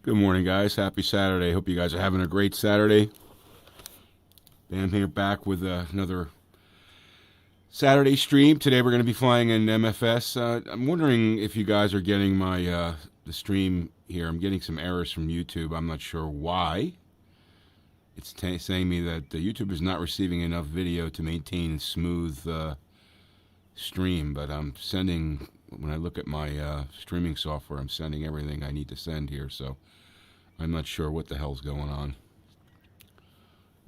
Good morning, guys. Happy Saturday. Hope you guys are having a great Saturday. Bam here back with another Saturday stream. Today we're going to be flying in MFS. I'm wondering if you guys are getting my the stream here. I'm getting some errors from YouTube. I'm not sure why. It's saying me that YouTube is not receiving enough video to maintain a smooth stream, but I'm sending, when I look at my streaming software, I'm sending everything I need to send here, so I'm not sure what the hell's going on.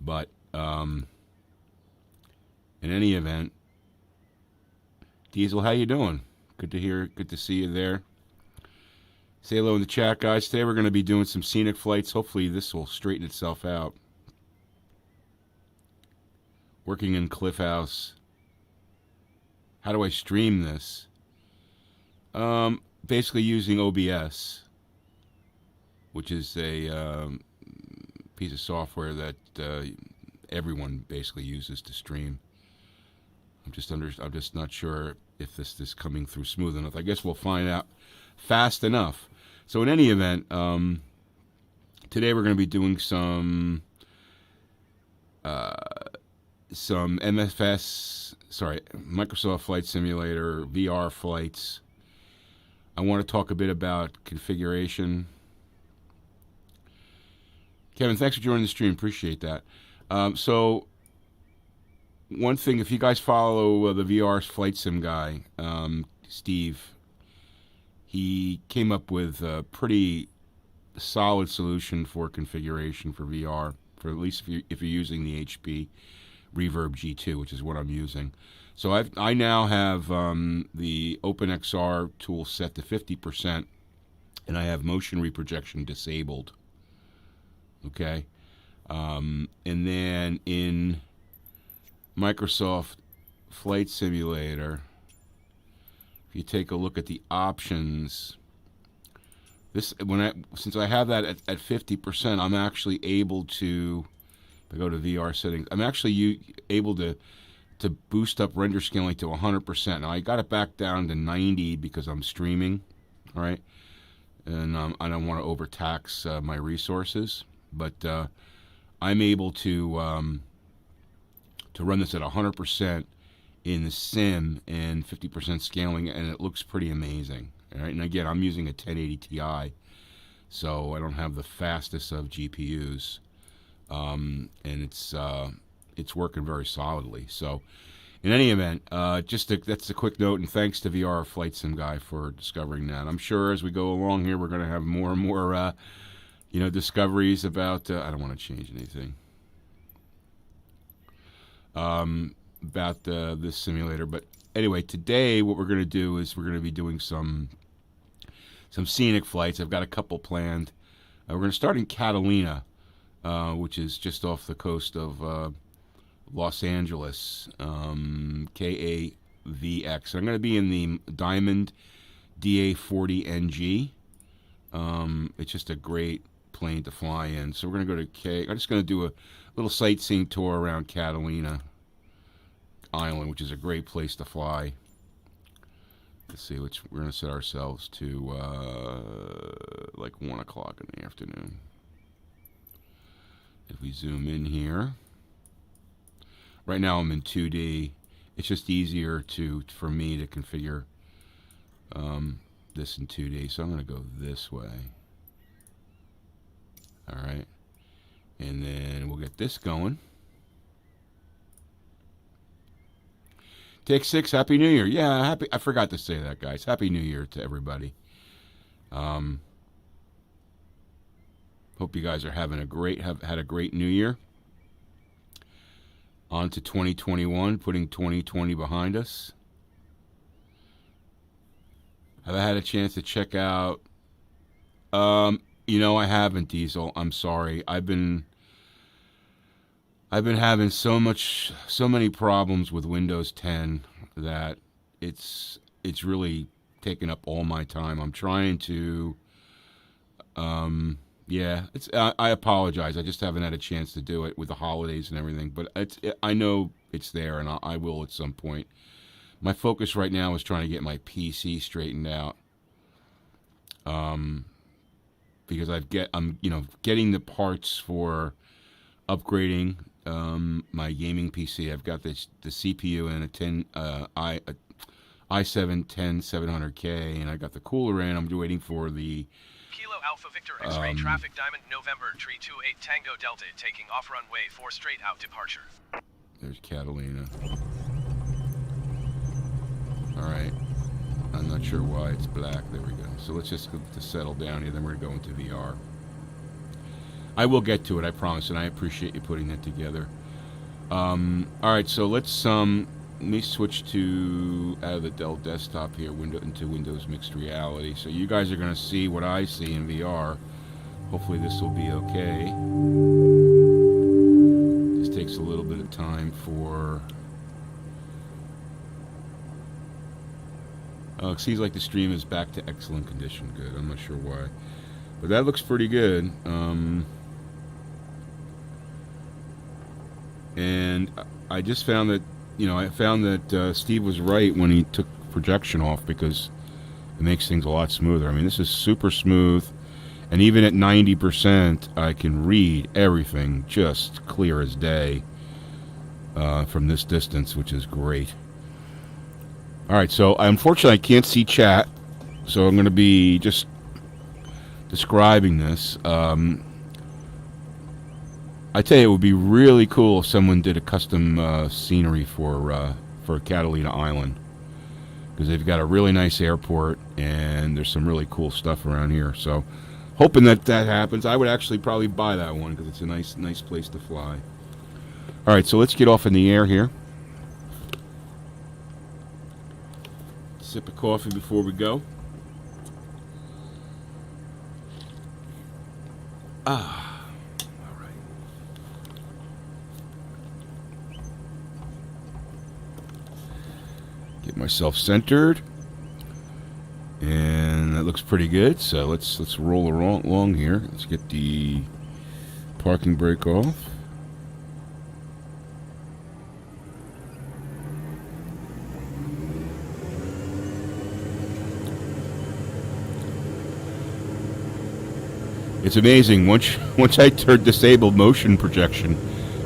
But in any event, Diesel, how you doing? Good to see you there. Say hello in the chat, guys. Today we're going to be doing some scenic flights. Hopefully this will straighten itself out. Working in Cliff House. How do I stream this? Basically using OBS, which is a piece of software that everyone basically uses to stream. I'm just not sure if this is coming through smooth enough. I guess we'll find out fast enough. So in any event, today we're going to be doing some Microsoft Flight Simulator VR flights. I want to talk a bit about configuration. Kevin, thanks for joining the stream. Appreciate that. So one thing, if you guys follow the VR flight sim guy, Steve, he came up with a pretty solid solution for configuration for VR, for at least if you're using the HP Reverb G2, which is what I'm using. So I now have the OpenXR tool set to 50%, and I have motion reprojection disabled. Okay, and then in Microsoft Flight Simulator, if you take a look at the options, since I have that at 50%, I'm actually able to, if I go to VR settings, I'm actually able to boost up render scaling to 100%. Now I got it back down to 90 because I'm streaming, all right, and I don't want to overtax my resources. But I'm able to run this at 100% in the sim and 50% scaling, and it looks pretty amazing. All right, and again, I'm using a 1080 Ti, so I don't have the fastest of GPUs, and it's working very solidly. So, in any event, that's a quick note, and thanks to VR Flight Sim Guy for discovering that. I'm sure as we go along here, we're going to have more and more discoveries about, I don't want to change anything, about this simulator. But anyway, today what we're going to do is we're going to be doing some scenic flights. I've got a couple planned. We're going to start in Catalina, which is just off the coast of Los Angeles, KAVX. I'm going to be in the Diamond DA40NG. It's just a great plane to fly in. So we're going to go to I'm just going to do a little sightseeing tour around Catalina Island, which is a great place to fly. Let's see, we're going to set ourselves to like 1 o'clock in the afternoon. If we zoom in here, right now I'm in 2D. It's just easier for me to configure this in 2D, so I'm going to go this way. All right, and then we'll get this going. Take 6, Happy New Year. Yeah, I forgot to say that, guys. Happy New Year to everybody. Hope you guys are having had a great New Year. On to 2021, putting 2020 behind us. Have I had a chance to check out? I haven't, Diesel. I'm sorry. I've been having so many problems with Windows 10 that it's really taken up all my time. I'm trying to, I apologize. I just haven't had a chance to do it with the holidays and everything. But I know it's there, and I will at some point. My focus right now is trying to get my PC straightened out. because I'm getting the parts for upgrading my gaming PC. I've got the CPU and a i7-10700K, and I got the cooler in. I'm waiting for the Kilo Alpha Victor X-ray traffic Diamond November Tree 28 Tango Delta taking off runway 4 straight out departure. There's Catalina. All right. I'm not sure why it's black. There we go. So let's just go to settle down here. Then we're going to go into VR. I will get to it, I promise, and I appreciate you putting that together. All right, so let's let me switch to out of the Dell desktop here, into Windows Mixed Reality. So you guys are going to see what I see in VR. Hopefully this will be okay. This takes a little bit of time for. Oh, it seems like the stream is back to excellent condition. Good. I'm not sure why, but that looks pretty good. And I just found that, Steve was right when he took projection off, because it makes things a lot smoother. I mean, this is super smooth, and even at 90%, I can read everything just clear as day from this distance, which is great. All right, so unfortunately I can't see chat, so I'm going to be just describing this. I tell you, it would be really cool if someone did a custom scenery for Catalina Island, because they've got a really nice airport and there's some really cool stuff around here. So, hoping that happens. I would actually probably buy that one because it's a nice place to fly. All right, so let's get off in the air here. Sip of coffee before we go. All right. Get myself centered, and that looks pretty good. So let's roll along here. Let's get the parking brake off. It's amazing. Once I disabled motion projection,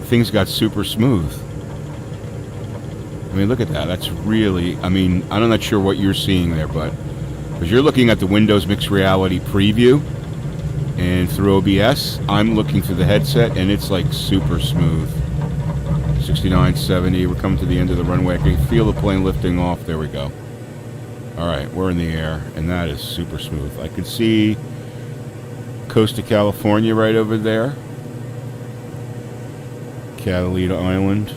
things got super smooth. I mean, look at that. That's really, I mean, I'm not sure what you're seeing there, but because you're looking at the Windows Mixed Reality preview and through OBS, I'm looking through the headset, and it's like super smooth. 69, 70. We're coming to the end of the runway. I can feel the plane lifting off. There we go. All right, we're in the air, and that is super smooth. I can see coast of California right over there. Catalina Island.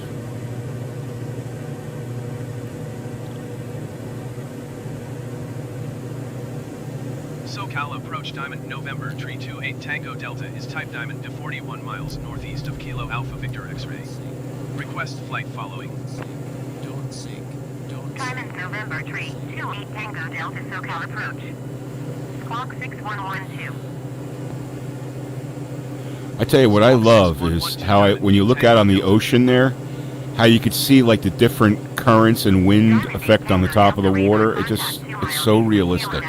SoCal approach Diamond November Tree 28 Tango Delta is type Diamond to 41 miles northeast of Kilo Alpha Victor X-ray. Request flight following. Don't sink. Diamond November Tree 28 Tango Delta SoCal approach. Squawk 6112. I tell you what I love is how when you look out on the ocean there, how you could see like the different currents and wind effect on the top of the water. It's so realistic.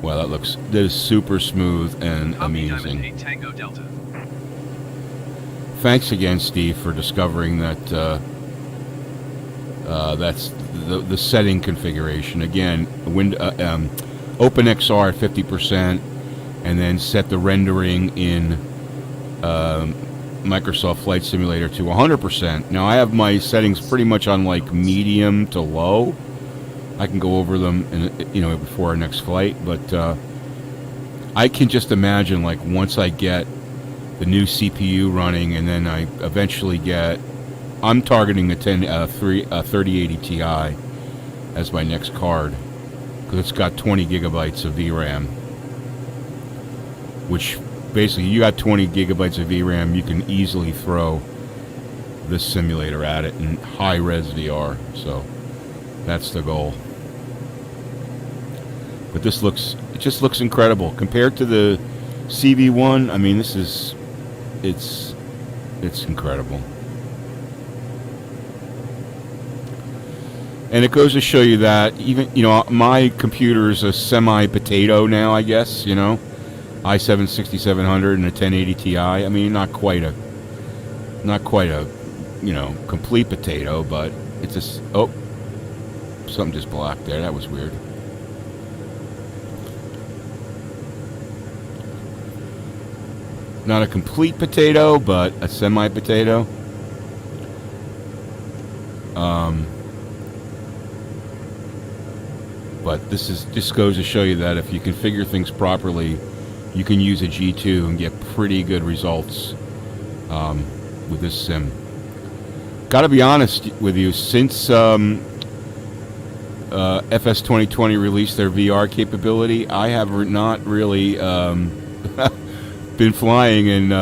Wow, that is super smooth and amazing. Thanks again, Steve, for discovering that. That's the setting configuration. Again, OpenXR at 50%, and then set the rendering in Microsoft Flight Simulator to 100%. Now I have my settings pretty much on like medium to low. I can go over them, before our next flight. But I can just imagine, like, once I get the new CPU running, and then I eventually get. I'm targeting a 3080 Ti as my next card, because it's got 20 gigabytes of VRAM, which basically you got 20 gigabytes of VRAM, you can easily throw this simulator at it in high-res VR. So that's the goal. But it just looks incredible compared to the CV1. I mean, it's incredible. And it goes to show you that even, my computer is a semi-potato now, I guess, i7 6700 and a 1080 Ti. I mean, not quite a, complete potato, but it's just, oh, something just blacked there. That was weird. Not a complete potato, but a semi-potato. But this just goes to show you that if you configure things properly, you can use a G2 and get pretty good results with this sim. Got to be honest with you, since FS 2020 released their VR capability, I have not really been flying in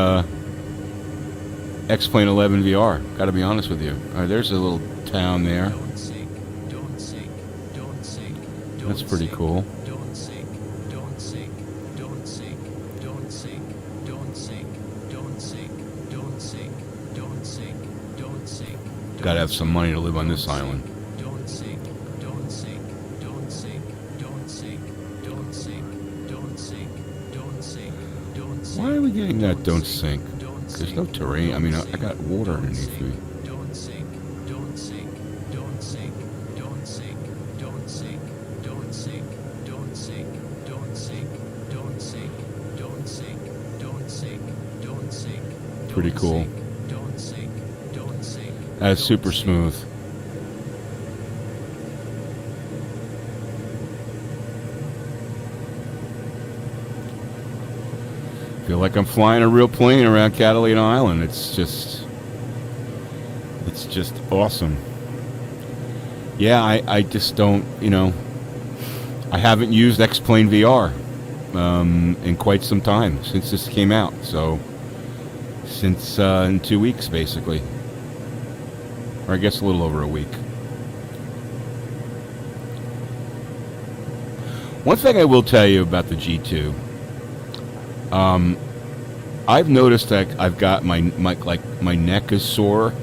X-Plane 11 VR. Got to be honest with you. All right, there's a little town there. Don't sink. Don't sink. Don't sink. That's pretty cool. Don't sink. Don't sink. Don't sink. Don't sink. Don't sink. Don't sink. Don't sink. Don't sink. Don't sink. Got to have some money to live on this island. Don't sink. Don't sink. Don't sink. Don't sink. Don't sink. Don't sink. Don't sink. Don't sink. Why are we getting that don't sink? There's no terrain. I mean, I got water underneath me. Don't sink. Don't sink. Don't sink. Don't sink. Don't sink. Don't sink. Don't sink. Don't sink. Don't sink. Don't sink. Don't sink. Don't sink. Pretty cool. Don't sink. Don't sink. That's super smooth. Feel like I'm flying a real plane around Catalina Island. It's just awesome. Yeah, I just don't, I haven't used X-Plane VR in quite some time since this came out. So, since in 2 weeks, basically. Or I guess a little over a week. One thing I will tell you about the G2. I've noticed that I've got my neck is sore.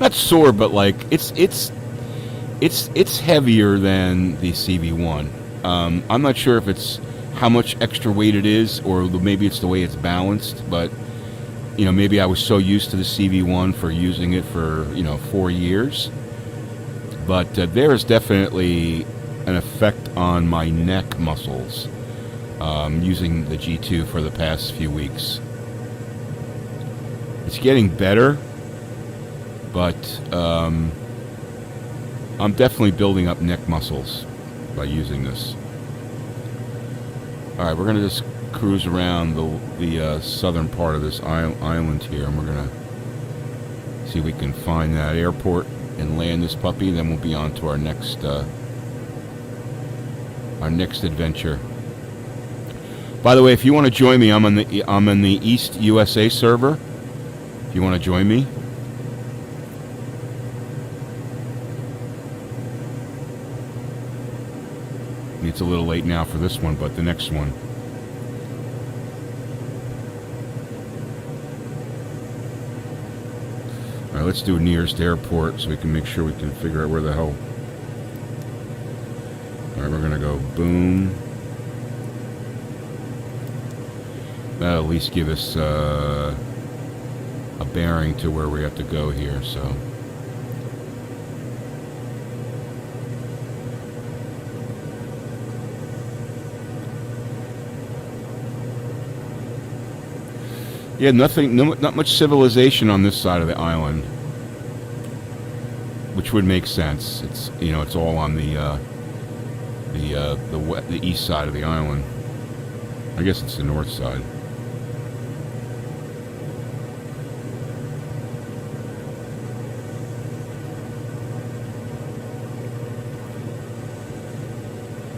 Not sore, but like it's heavier than the CV1. I'm not sure if it's how much extra weight it is, or maybe it's the way it's balanced. But maybe I was so used to the CV1 for using it for 4 years. But there is definitely an effect on my neck muscles. Using the G2 for the past few weeks. It's getting better, but I'm definitely building up neck muscles by using this. Alright, we're going to just cruise around the southern part of this island here, and we're going to see if we can find that airport and land this puppy, then we'll be on to our next adventure. By the way, if you want to join me, I'm in the East USA server. If you want to join me, it's a little late now for this one, but the next one. All right, let's do nearest airport so we can make sure we can figure out where the hell. All right, we're gonna go boom. That'll at least give us a bearing to where we have to go here, so. Yeah, not much civilization on this side of the island, which would make sense. It's it's all on the east side of the island. I guess it's the north side.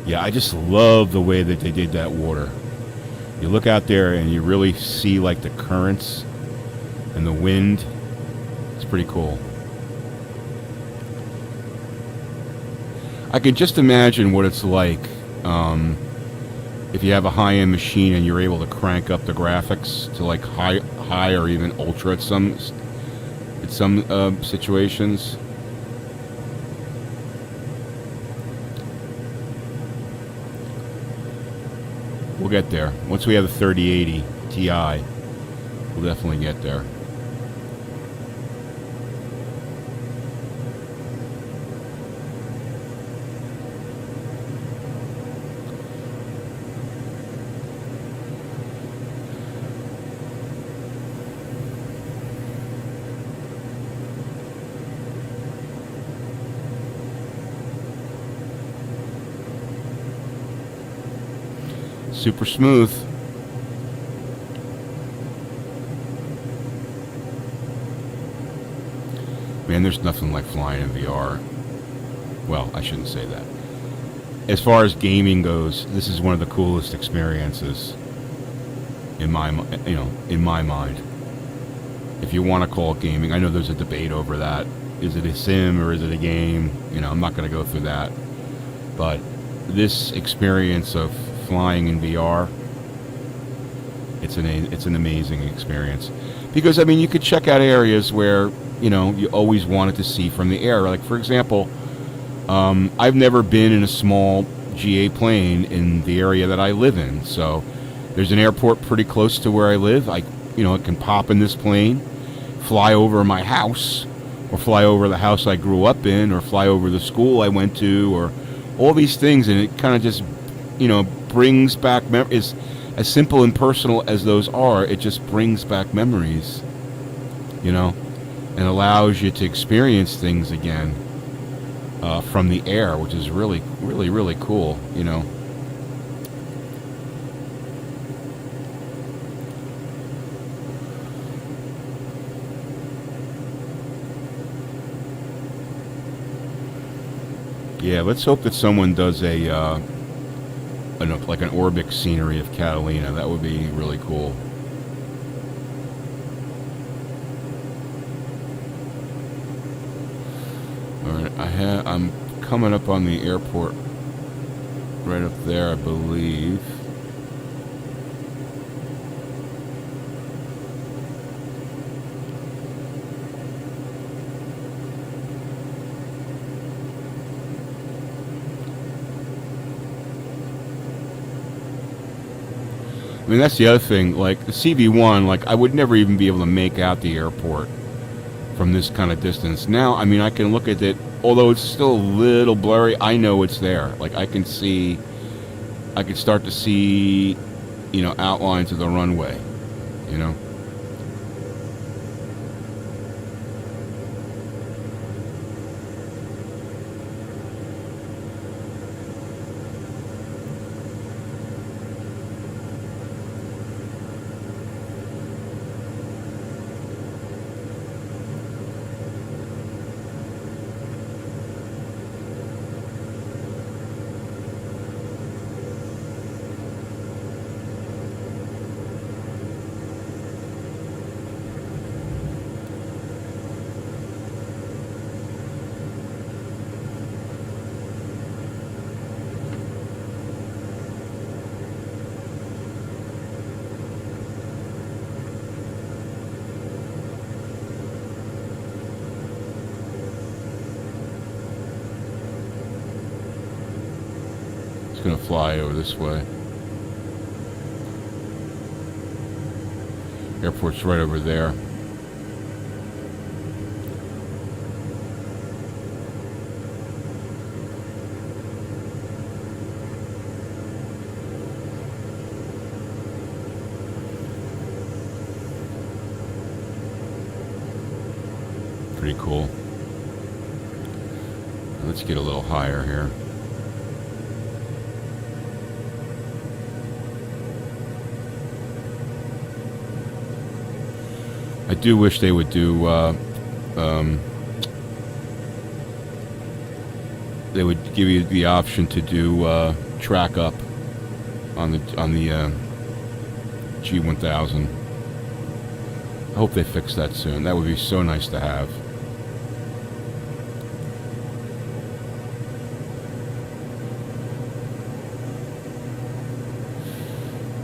Yeah, I just love the way that they did that water. You look out there and you really see like the currents and the wind. It's pretty cool. I can just imagine what it's like if you have a high-end machine and you're able to crank up the graphics to like high or even ultra at some situations. we'll get there. Once we have the 3080 Ti, we'll definitely get there. Super smooth. Man, there's nothing like flying in VR. Well, I shouldn't say that. As far as gaming goes, this is one of the coolest experiences in my mind. If you want to call it gaming, I know there's a debate over that. Is it a sim or is it a game? I'm not going to go through that. But this experience of flying in VR, it's an amazing experience, because you could check out areas where you always wanted to see from the air. Like, for example, I've never been in a small GA plane in the area that I live in, so there's an airport pretty close to where I live. I can pop in this plane, fly over my house, or fly over the house I grew up in, or fly over the school I went to, or all these things, and it kind of just brings back memories. As simple and personal as those are, it just brings back memories, and allows you to experience things again from the air, which is really, really, really cool, Yeah, let's hope that someone does like an Orbic scenery of Catalina. That would be really cool. Alright, I'm coming up on the airport right up there, I believe. That's the other thing. Like the CV1, like I would never even be able to make out the airport from this kind of distance. Now, I can look at it, although it's still a little blurry. I know it's there. Like I can start to see, outlines of the runway, Going to fly over this way. Airport's right over there. Pretty cool. Let's get a little higher here. I do wish they would do, they would give you the option to do track up on the G1000. I hope they fix that soon. That would be so nice to have.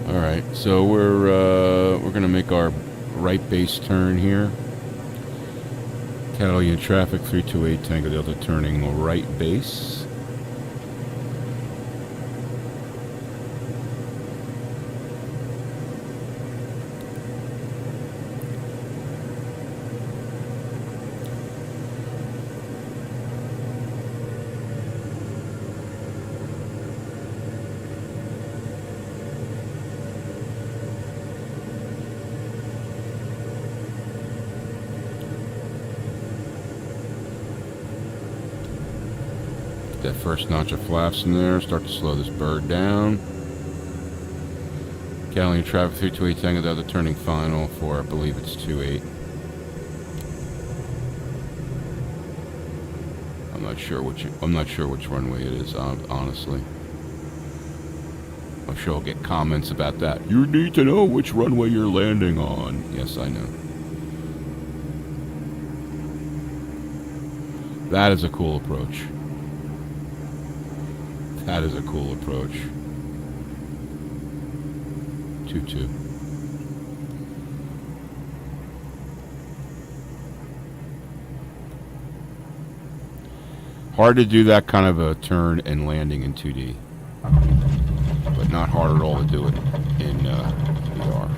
All right, so we're gonna make our right base turn here. Catalina traffic 328 Tango Delta turning right base. That first notch of flaps in there. Start to slow this bird down. Catalina traffic 328 Tango Delta turning final for, I believe it's 28. I'm not sure which runway it is, honestly. I'm sure I'll get comments about that. You need to know which runway you're landing on. Yes, I know. That is a cool approach. That is a cool approach. 2-2. Hard to do that kind of a turn and landing in 2D. But not hard at all to do it in VR.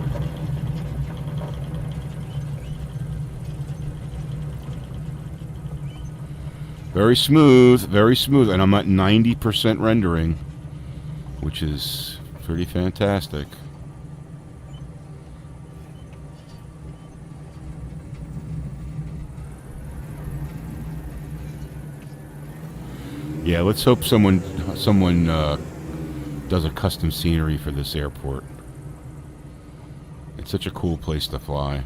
Very smooth, and I'm at 90% rendering, which is pretty fantastic. Yeah, let's hope someone does a custom scenery for this airport. It's such a cool place to fly.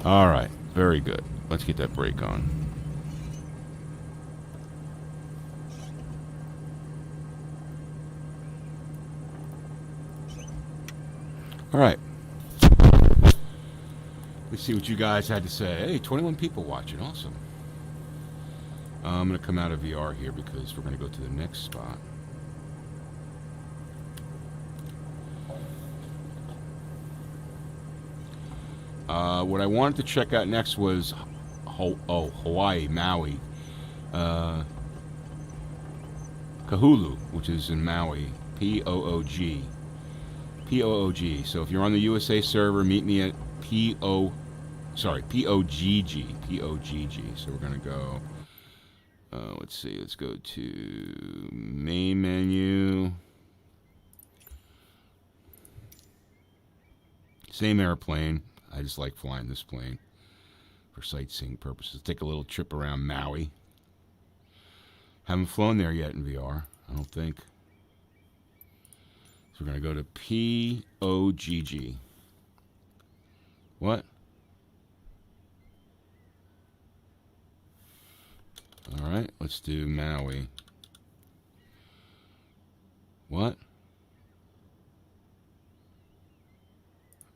All right, very good. Let's get that brake on. All right. Let's see what you guys had to say. Hey, 21 people watching. Awesome. I'm going to come out of VR here because we're going to go to the next spot. What I wanted to check out next was Hawaii, Maui. Kahuliu, which is in Maui. P-O-O-G. P-O-O-G. So if you're on the USA server, meet me at P-O-G-G. P-O-G-G. So we're going to go... let's see. Let's go to main menu. Same airplane. I just like flying this plane for sightseeing purposes. Take a little trip around Maui. Haven't flown there yet in VR, I don't think. So we're going to go to P-O-G-G. What? All right, let's do Maui. What?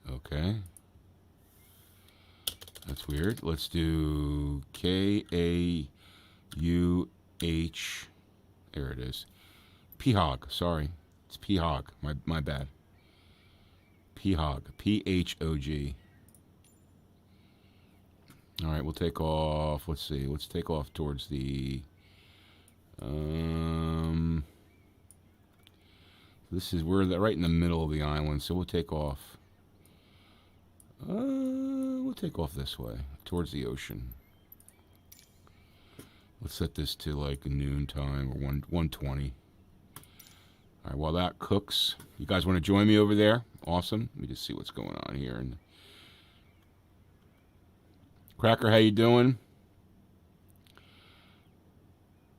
Okay. That's weird. Let's do K-A-U-H. There it is. P-Hog. Sorry. It's P-Hog. My bad. P-Hog. P-H-O-G. All right, we'll take off. Let's see. Let's take off towards the... we're right in the middle of the island, so we'll take off. We'll take off this way, towards the ocean. Let's set this to like noon time or 1:20. All right, while that cooks, you guys want to join me over there? Awesome. Let me just see what's going on here. And Cracker, how you doing?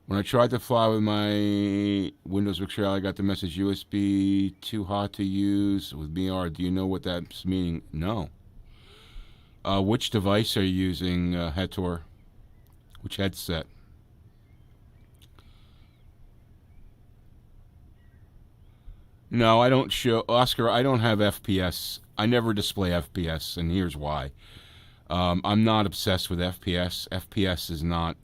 When I tried to fly with my Windows Victoria, I got the message USB too hot to use with VR. Do you know what that's meaning? No. Which device are you using, Hetor? Which headset? No, I don't show... Oscar, I don't have FPS. I never display FPS, and here's why. I'm not obsessed with FPS. FPS is not...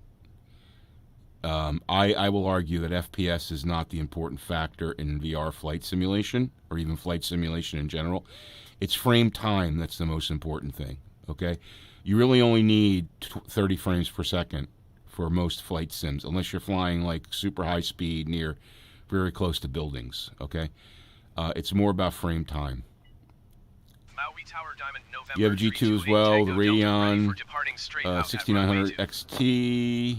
I will argue that FPS is not the important factor in VR flight simulation, or even flight simulation in general. It's frame time that's the most important thing. Okay, you really only need 30 frames per second for most flight sims, unless you're flying like super high speed near very close to buildings. Okay, it's more about frame time. Maui Tower Diamond, November You have a G2 as well, the Radeon 6900 XT. XT.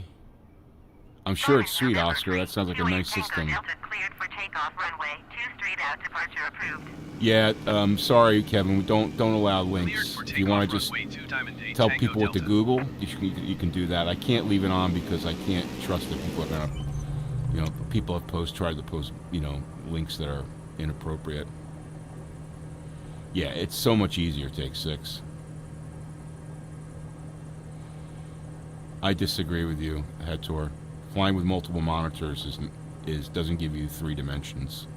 I'm sure it's sweet, Oscar. That sounds like a nice system. Delta cleared for takeoff runway 2 straight out, departure approved. Yeah, sorry, Kevin. We don't allow Cleared links. for If you want to takeoff just runway 2 Diamond 8 tell Tango people what to Delta. Google, you can do that. I can't leave it on because I can't trust that people are gonna, people have tried to post, links that are inappropriate. Yeah, it's so much easier. Take 6. I disagree with you, Hetor. Flying with multiple monitors doesn't give you 3 dimensions.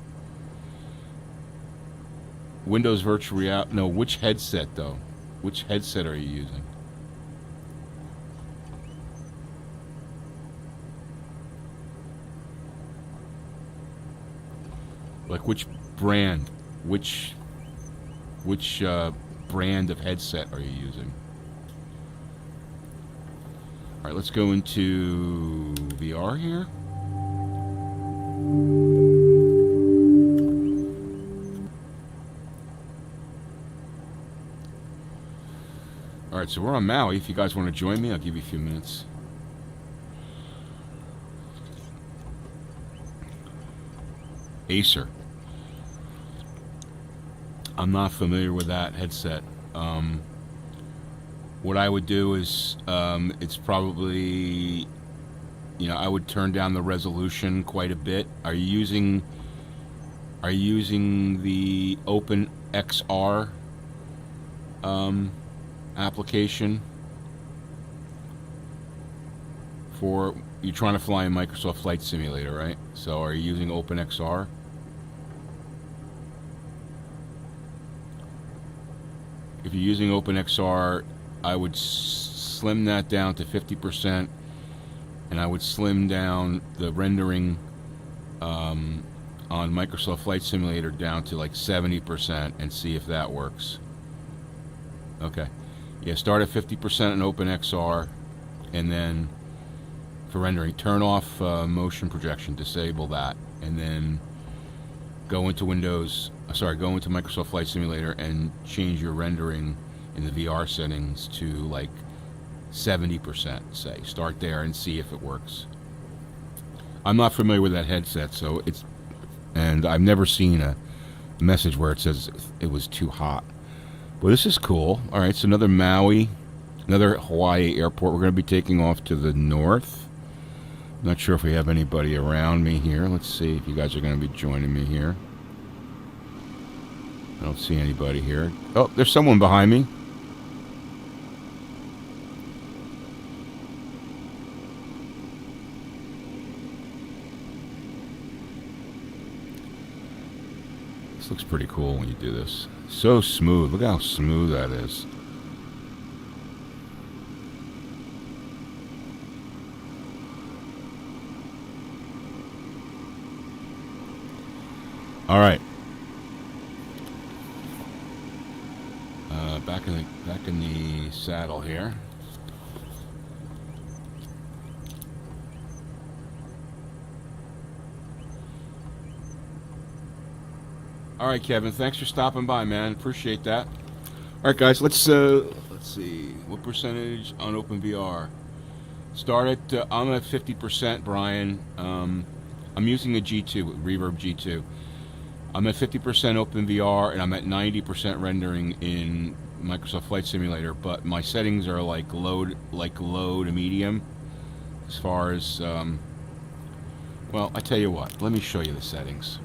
Windows Virtual Reality. No, which headset though? Which headset are you using? Like which brand? Which brand of headset are you using? All right, let's go into VR here. All right, so we're on Maui. If you guys want to join me, I'll give you a few minutes. Acer. I'm not familiar with that headset. What I would do is, it's probably, I would turn down the resolution quite a bit. Are you using the OpenXR application for, you're trying to fly in Microsoft Flight Simulator, right? So are you using OpenXR? If you're using OpenXR, I would slim that down to 50%, and I would slim down the rendering on Microsoft Flight Simulator down to like 70% and see if that works. Okay. Yeah, start at 50% in OpenXR, and then for rendering, turn off motion projection, disable that, and then go into Microsoft Flight Simulator and change your rendering in the VR settings to like 70%, say. Start there and see if it works. I'm not familiar with that headset, and I've never seen a message where it says it was too hot. Well, this is cool. All right, so another Maui, another Hawaii airport. We're going to be taking off to the north. Not sure if we have anybody around me here. Let's see if you guys are going to be joining me here. I don't see anybody here. Oh, there's someone behind me. This looks pretty cool when you do this. So smooth. Look how smooth that is. All right. Back in the saddle here. All right, Kevin. Thanks for stopping by, man. Appreciate that. All right, guys. Let's see. What percentage on OpenVR? Start at. I'm at 50%, Brian. I'm using the G2, Reverb G2. I'm at 50% OpenVR, and I'm at 90% rendering in Microsoft Flight Simulator. But my settings are like low to medium, as far as. Well, I tell you what. Let me show you the settings.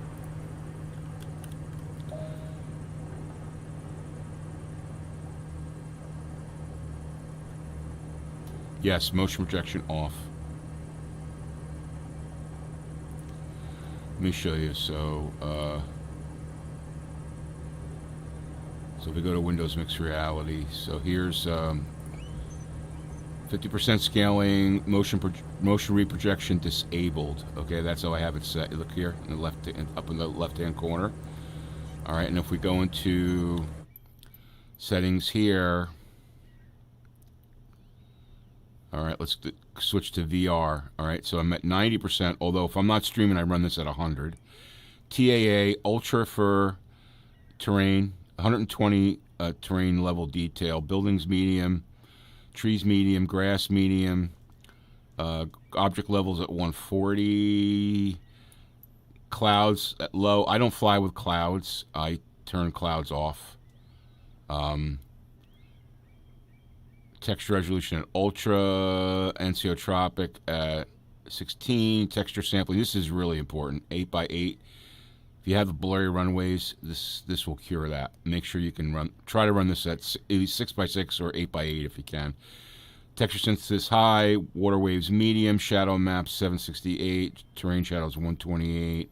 Yes, motion projection off. Let me show you. So if we go to Windows Mixed Reality, so here's 50% scaling, motion reprojection disabled. Okay, that's how I have it set. Look here, in the up in the left-hand corner. All right, and if we go into settings here. All right, let's switch to VR. All right, so I'm at 90%, although if I'm not streaming, I run this at 100. TAA, ultra for terrain, 120 terrain level detail, buildings medium, trees medium, grass medium, Object levels at 140. Clouds at low. I don't fly with clouds. I turn clouds off. Texture resolution at ultra. Anesiotropic at 16. Texture sampling. This is really important. 8x8. If you have blurry runways, this will cure that. Make sure you can try to run this at 6x6 or 8x8 if you can. Texture synthesis high, water waves medium, shadow maps 768, terrain shadows 128,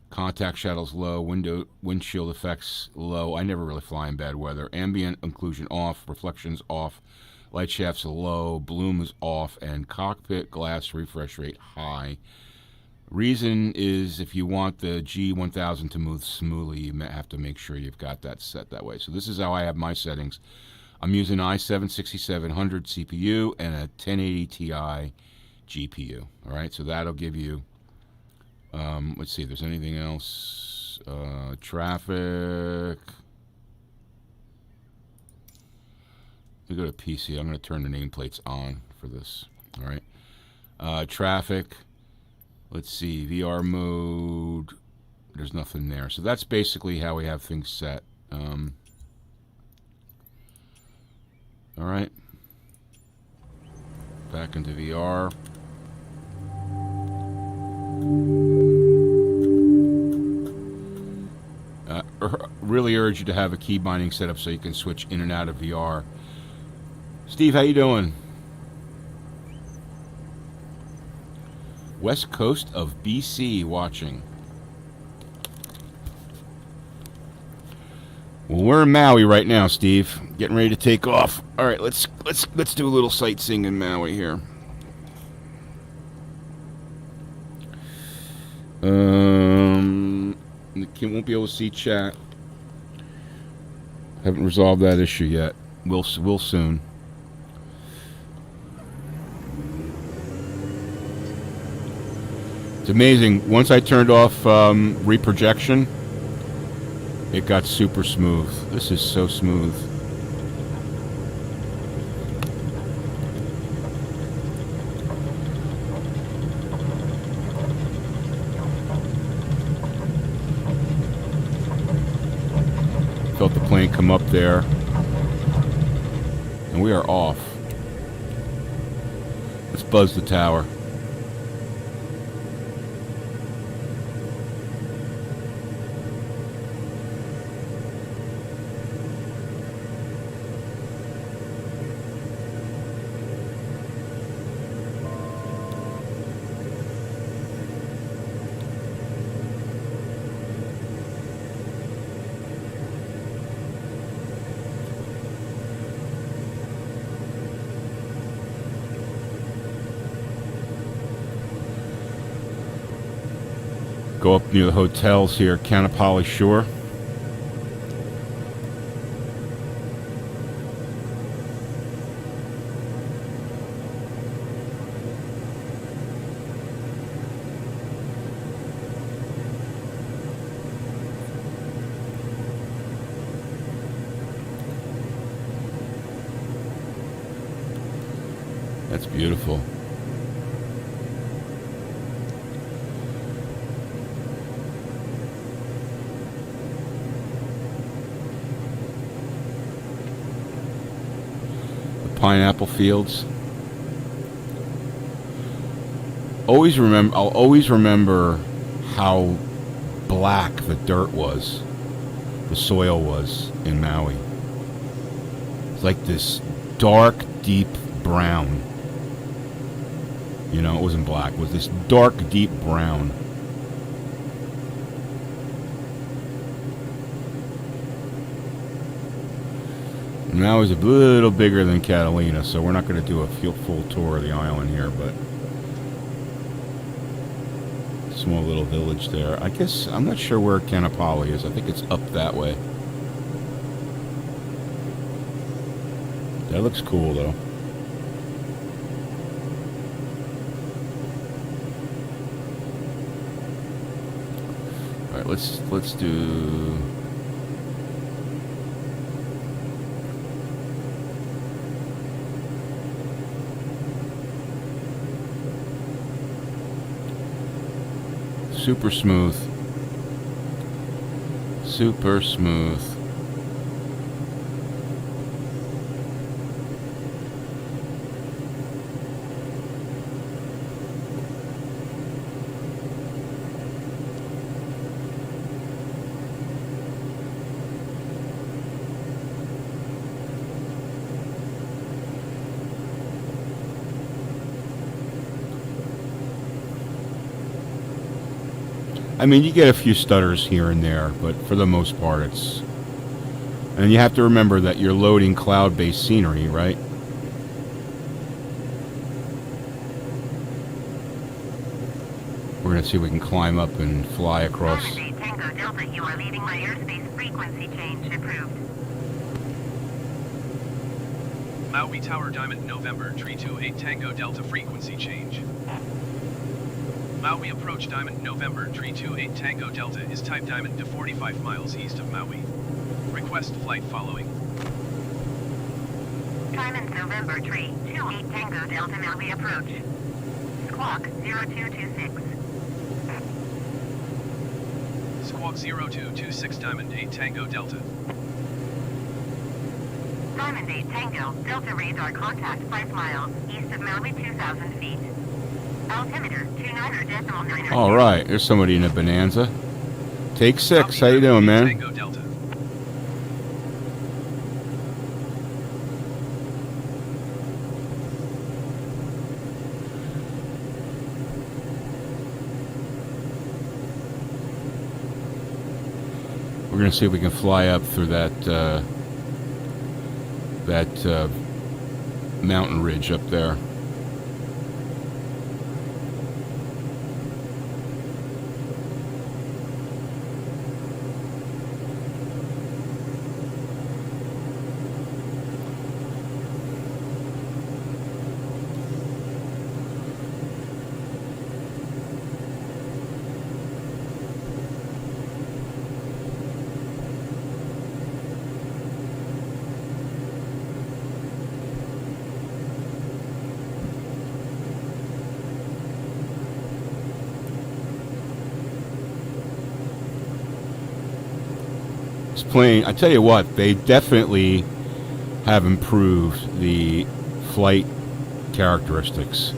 contact shadows low, windshield effects low. I never really fly in bad weather. Ambient occlusion off, reflections off, light shafts low, bloom is off, and cockpit glass refresh rate high. Reason is if you want the G1000 to move smoothly, you have to make sure you've got that set that way. So this is how I have my settings. I'm using i7-6700 CPU and a 1080 Ti GPU. All right, so that'll give you, let's see if there's anything else. Traffic. We go to PC. I'm going to turn the nameplates on for this. All right. Traffic. Let's see. VR mode. There's nothing there. So that's basically how we have things set. All right. Back into VR. Really urge you to have a key binding setup so you can switch in and out of VR. Steve, how you doing? West coast of BC watching. Well, we're in Maui right now, Steve. Getting ready to take off. All right, let's do a little sightseeing in Maui here. Won't be able to see chat. Haven't resolved that issue yet. We'll soon. It's amazing. Once I turned off reprojection, it got super smooth. This is so smooth. Felt the plane come up there. And we are off. Let's buzz the tower. Go up near the hotels here, Kahuliu Shore. That's beautiful. Pineapple fields. I'll always remember how black the dirt was, the soil was in Maui. It's like this dark, deep brown. You know, it wasn't black. It was this dark, deep brown. Maui's a little bigger than Catalina, so we're not going to do a full tour of the island here, but small little village there. I guess, I'm not sure where Kahuliu is. I think it's up that way. That looks cool, though. All right, let's do... Super smooth. Super smooth. I mean, you get a few stutters here and there, but for the most part, it's... And you have to remember that you're loading cloud-based scenery, right? We're going to see if we can climb up and fly across. Tango Delta, you are leaving my airspace. Frequency change approved. Maui Tower Diamond November 328 Tango Delta frequency change. Maui Approach Diamond November 328 Tango Delta is type Diamond to 45 miles east of Maui. Request flight following. Diamond November 328 Tango Delta Maui Approach. Squawk 0226. Squawk 0226 Diamond 8 Tango Delta. Diamond 8 Tango Delta radar contact 5 miles east of Maui 2,000 feet. Altimeter 29.9. All right, there's somebody in a Bonanza. Take 6. How you doing, man? Tango Delta. We're going to see if we can fly up through that mountain ridge up there. Plane, I tell you what, they definitely have improved the flight characteristics.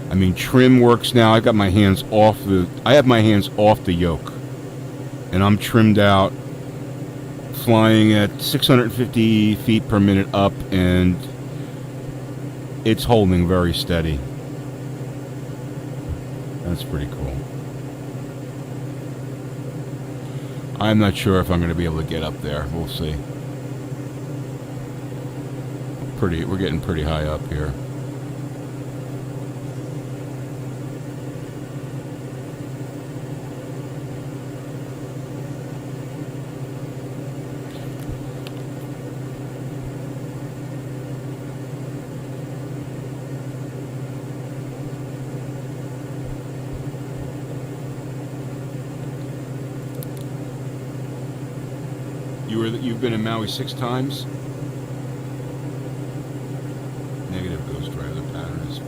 I mean, trim works now. I got my hands off the. I have my hands off the yoke, and I'm trimmed out, flying at 650 feet per minute up, and it's holding very steady. That's pretty cool. I'm not sure if I'm going to be able to get up there. We'll see. We're getting pretty high up here. You've been in Maui 6 times? Negative Ghost Rider patterns.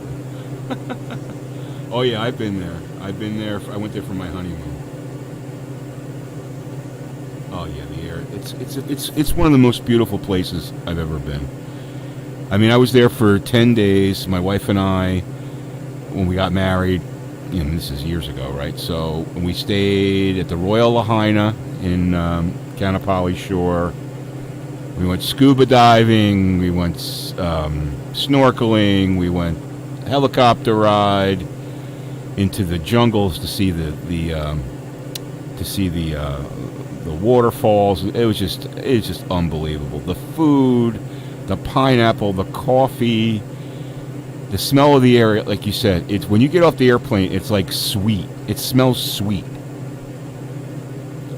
Oh yeah, I've been there. I went there for my honeymoon. Oh yeah, the air. It's one of the most beautiful places I've ever been. I mean, I was there for 10 days. My wife and I, when we got married, this is years ago, right? So we stayed at the Royal Lahaina in Kaanapali Shore. We went scuba diving. We went snorkeling. We went helicopter ride into the jungles to see the waterfalls. It was just unbelievable. The food, the pineapple, the coffee, the smell of the air. Like you said, it's when you get off the airplane, it's like sweet. It smells sweet.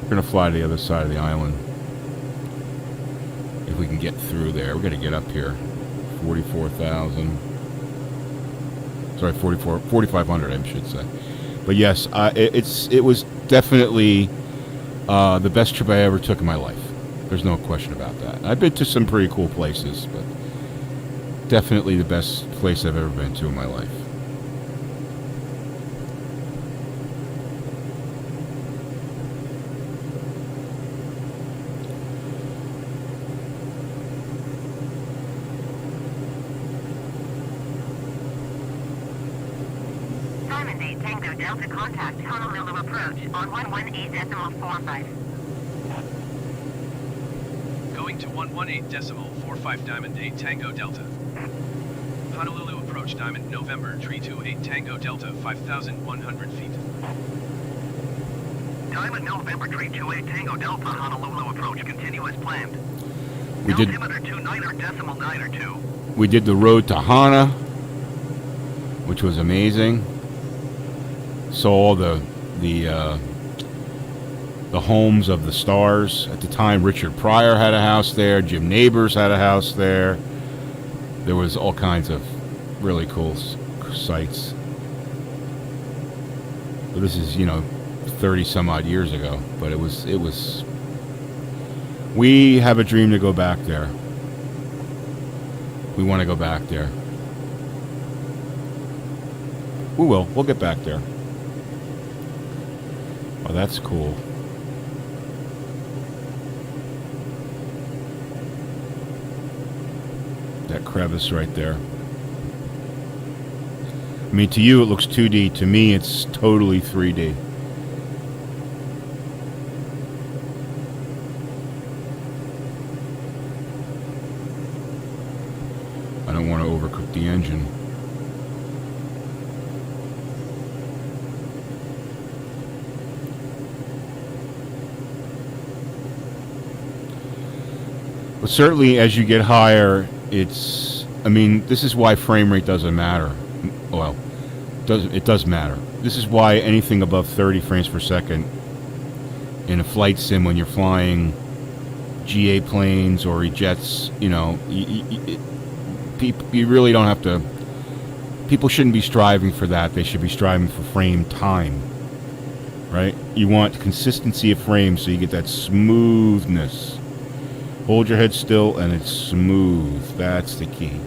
We're gonna fly to the other side of the island. If we can get through there. We're going to get up here. 44,000. Sorry, 4,500, I should say. But yes, it was definitely the best trip I ever took in my life. There's no question about that. I've been to some pretty cool places, but definitely the best place I've ever been to in my life. Diamond 8 Tango Delta contact Honolulu approach on 118.45. Going to 118.45 Diamond 8 Tango Delta. Honolulu approach Diamond November 328 Tango Delta 5,100 feet. Diamond November 328 Tango Delta Honolulu approach continue as planned. We did. Altimeter 29.902. We did the road to Hana, which was amazing. Saw all the homes of the stars. At the time, Richard Pryor had a house there. Jim Nabors had a house there. There was all kinds of really cool sights. But this is, 30 some odd years ago. But it was. We have a dream to go back there. We want to go back there. We will. We'll get back there. Oh, that's cool. That crevice right there. I mean, to you it looks 2D. To me, it's totally 3D. I don't want to overcook the engine. But certainly as you get higher, this is why frame rate doesn't matter. Well, it does matter. This is why anything above 30 frames per second in a flight sim when you're flying GA planes or jets, you really don't have to. People shouldn't be striving for that. They should be striving for frame time, right? You want consistency of frame so you get that smoothness. Hold your head still and it's smooth. That's the key.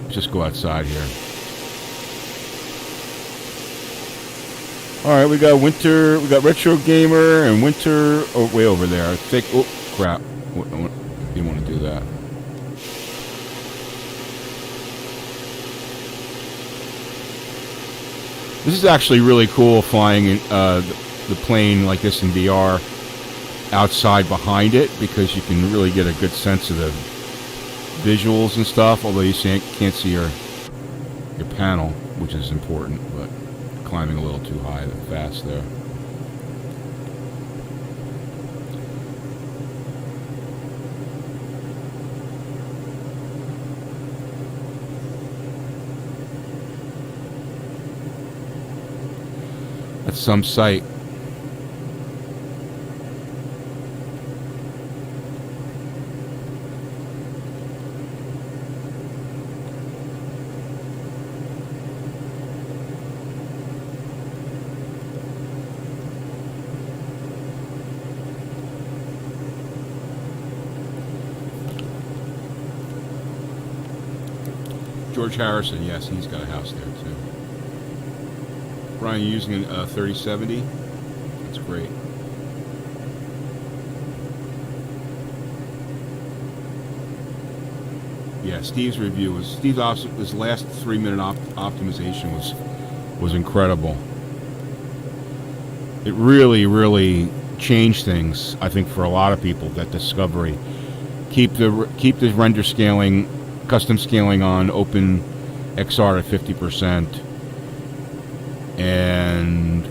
Just go outside here. All right, we got winter, we got retro gamer and winter. Oh, way over there. Oh, crap! Didn't want to do that. This is actually really cool flying the plane like this in VR outside behind it because you can really get a good sense of the visuals and stuff. Although you can't see your panel, which is important, but climbing a little too high and fast there. That's some sight. George Harrison, yes, he's got a house there too. Brian, you using a 3070? That's great. Yeah, Steve's review was his last 3-minute optimization was incredible. It really changed things, I think, for a lot of people. That discovery. Keep the render scaling, custom scaling on Open XR at 50%. And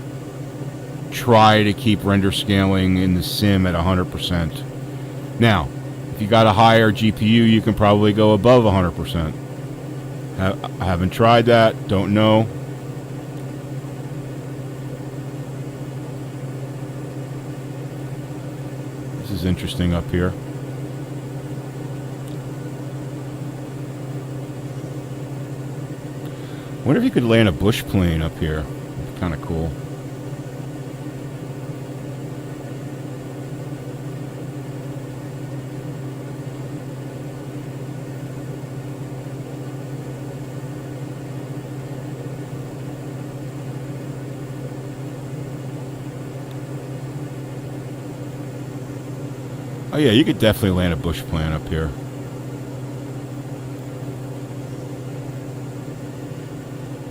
try to keep render scaling in the sim at 100%. Now, if you got a higher GPU, you can probably go above 100%. I haven't tried that, don't know. This is interesting up here. Wonder if you could land a bush plane up here. Kind of cool. Oh yeah, you could definitely land a bush plane up here.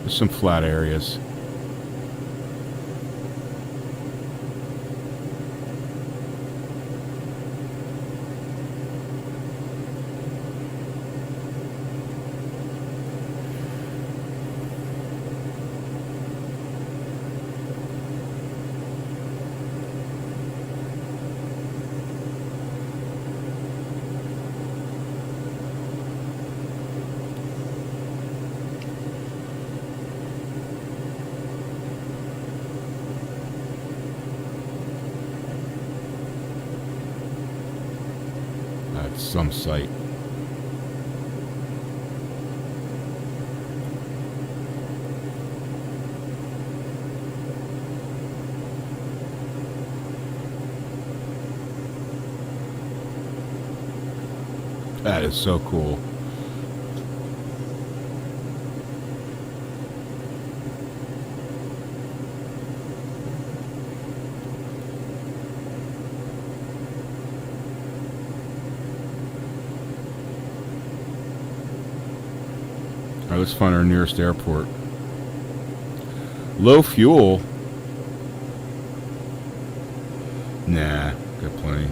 There's some flat areas. That's some sight. That is so cool. All right, let's find our nearest airport. Low fuel. Nah, got plenty.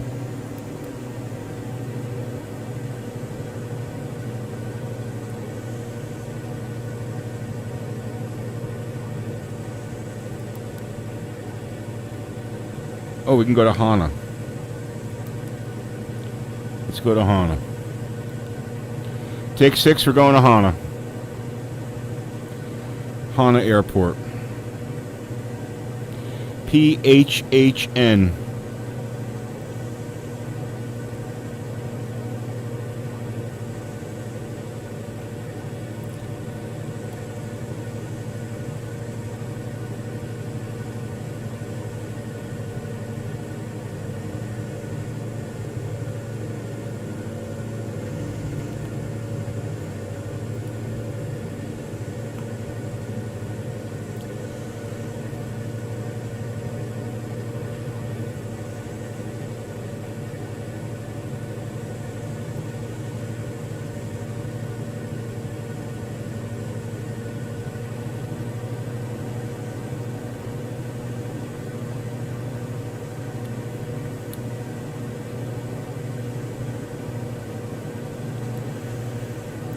Oh, we can go to Hana. Let's go to Hana. Take 6, we're going to Hana. Hana Airport. PHHN.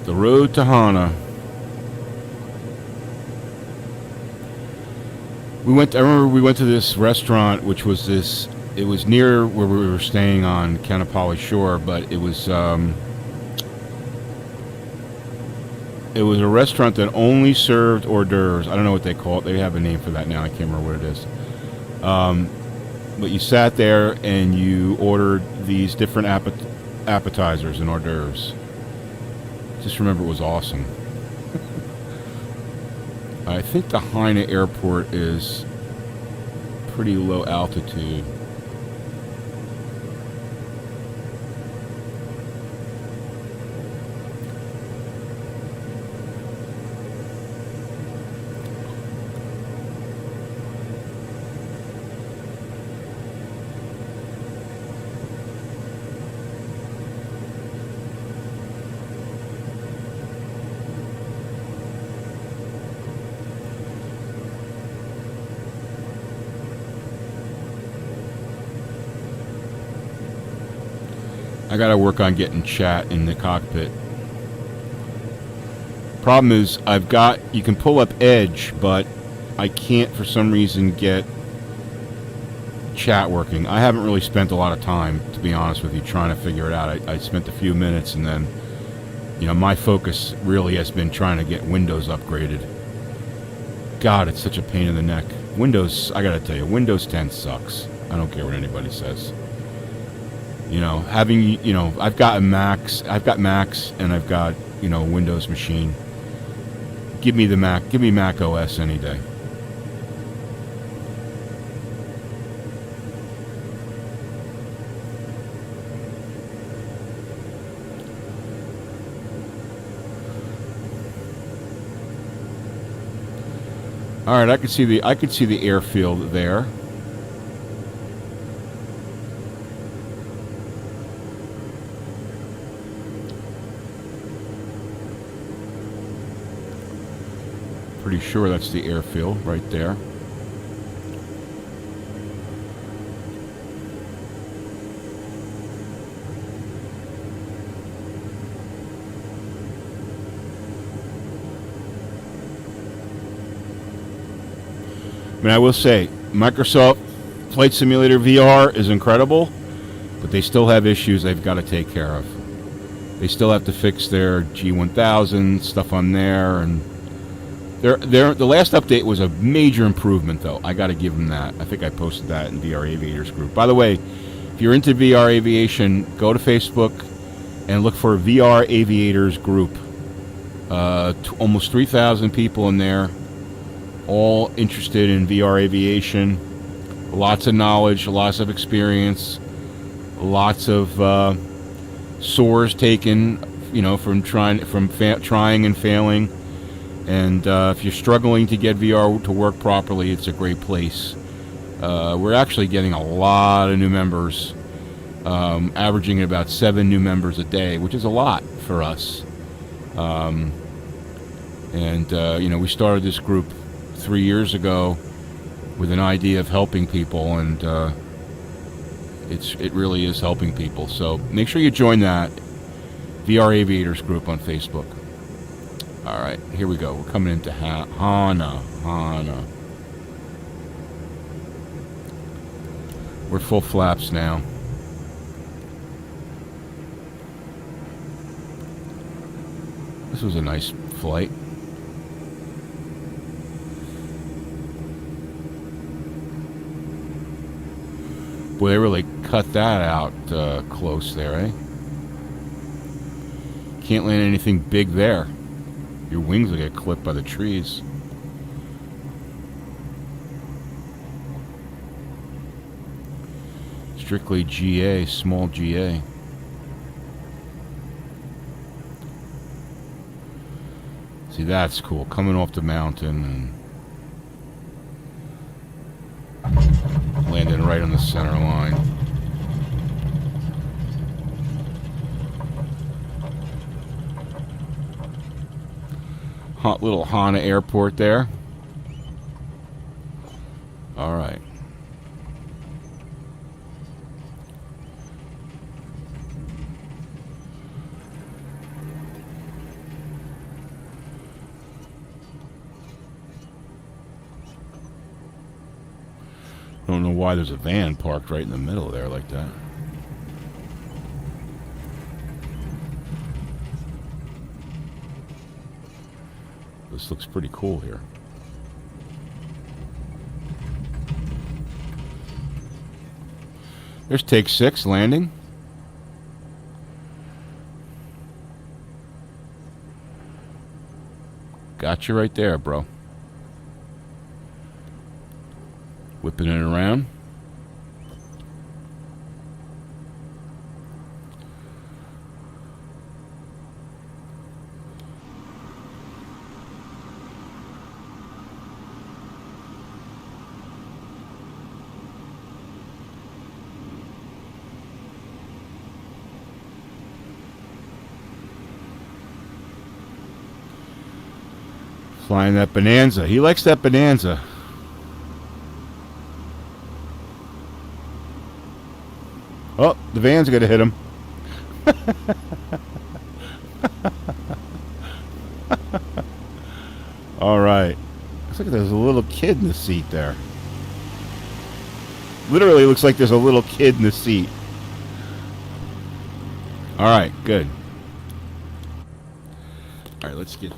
The road to Hana. I remember we went to this restaurant, which was this, it was near where we were staying on Kanapali Shore, but it was a restaurant that only served hors d'oeuvres. I don't know what they call it. They have a name for that now. I can't remember what it is. But you sat there and you ordered these different appetizers and hors d'oeuvres. Just remember it was awesome. I think the Haneda Airport is pretty low altitude. I gotta work on getting chat in the cockpit. Problem is, you can pull up Edge, but I can't for some reason get chat working. I haven't really spent a lot of time, to be honest with you, trying to figure it out. I spent a few minutes and then, my focus really has been trying to get Windows upgraded. God, it's such a pain in the neck. Windows, I gotta tell you, Windows 10 sucks. I don't care what anybody says. I've got Macs and I've got, Windows machine. Give me the Mac, give me Mac OS any day. All right, I could see the airfield there. Pretty sure that's the airfield right there. I mean, I will say, Microsoft Flight Simulator VR is incredible, but they still have issues they've got to take care of. They still have to fix their G1000 stuff on there, and the last update was a major improvement, though. I got to give them that. I think I posted that in VR Aviators group. By the way, if you're into VR aviation, go to Facebook and look for VR Aviators group. Almost 3,000 people in there, all interested in VR aviation. Lots of knowledge, lots of experience, lots of soars taken, from trying and failing. And if you're struggling to get VR to work properly, it's a great place. We're actually getting a lot of new members, averaging about 7 new members a day, which is a lot for us. We started this group 3 years ago with an idea of helping people, and it really is helping people. So make sure you join that VR Aviators group on Facebook. All right, here we go. We're coming into Hana. We're full flaps now. This was a nice flight. Boy, they really cut that out close there, eh? Can't land anything big there. Your wings will get clipped by the trees. Strictly GA, small GA. See, that's cool. Coming off the mountain and landing right on the center line. Hot little Haneda airport there. All right. I don't know why there's a van parked right in the middle there like that. This looks pretty cool here. There's take 6 landing. Got you right there, bro. Whipping it around. Flying that Bonanza. He likes that Bonanza. Oh, the van's going to hit him. All right. Looks like there's a little kid in the seat there. Literally looks like there's a little kid in the seat. All right, good. All right, let's get...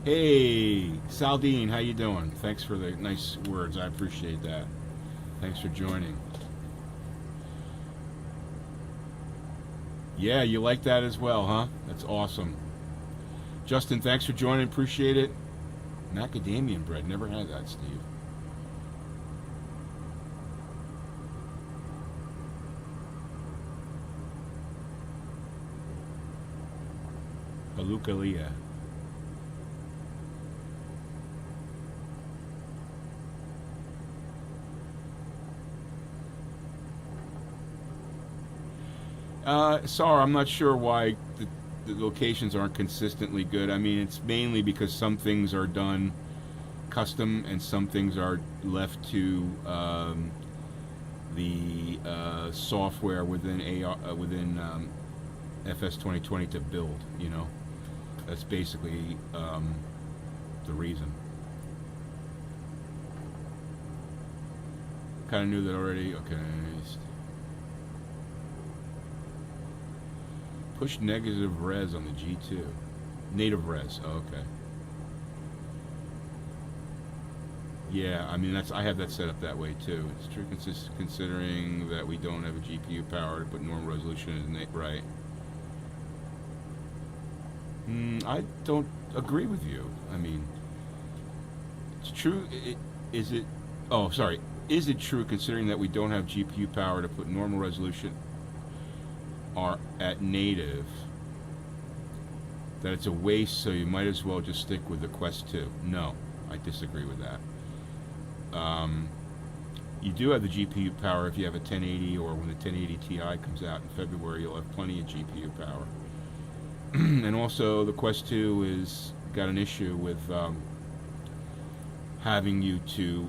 Hey, Saldine, how you doing? Thanks for the nice words. I appreciate that. Thanks for joining. Yeah, you like that as well, huh? That's awesome. Justin, thanks for joining. Appreciate it. Macadamia bread. Never had that, Steve. Balukalia. Sorry, I'm not sure why the locations aren't consistently good. I mean, it's mainly because some things are done custom and some things are left to the software within FS 2020 to build. You know, that's basically the reason. Kind of knew that already. Okay. Push negative res on the G2. Native res. Oh, okay. Yeah, I mean I have that set up that way too. It's true, considering that we don't have a GPU power, but normal resolution is right. I don't agree with you. I mean, it's true. Is it? Oh, sorry. Is it true, considering that we don't have GPU power to put normal resolution are at native, that it's a waste, so you might as well just stick with the Quest 2? No, I disagree with that. You do have the GPU power if you have a 1080, or when the 1080 Ti comes out in February, you'll have plenty of GPU power. And also, the Quest 2 is got an issue with having you to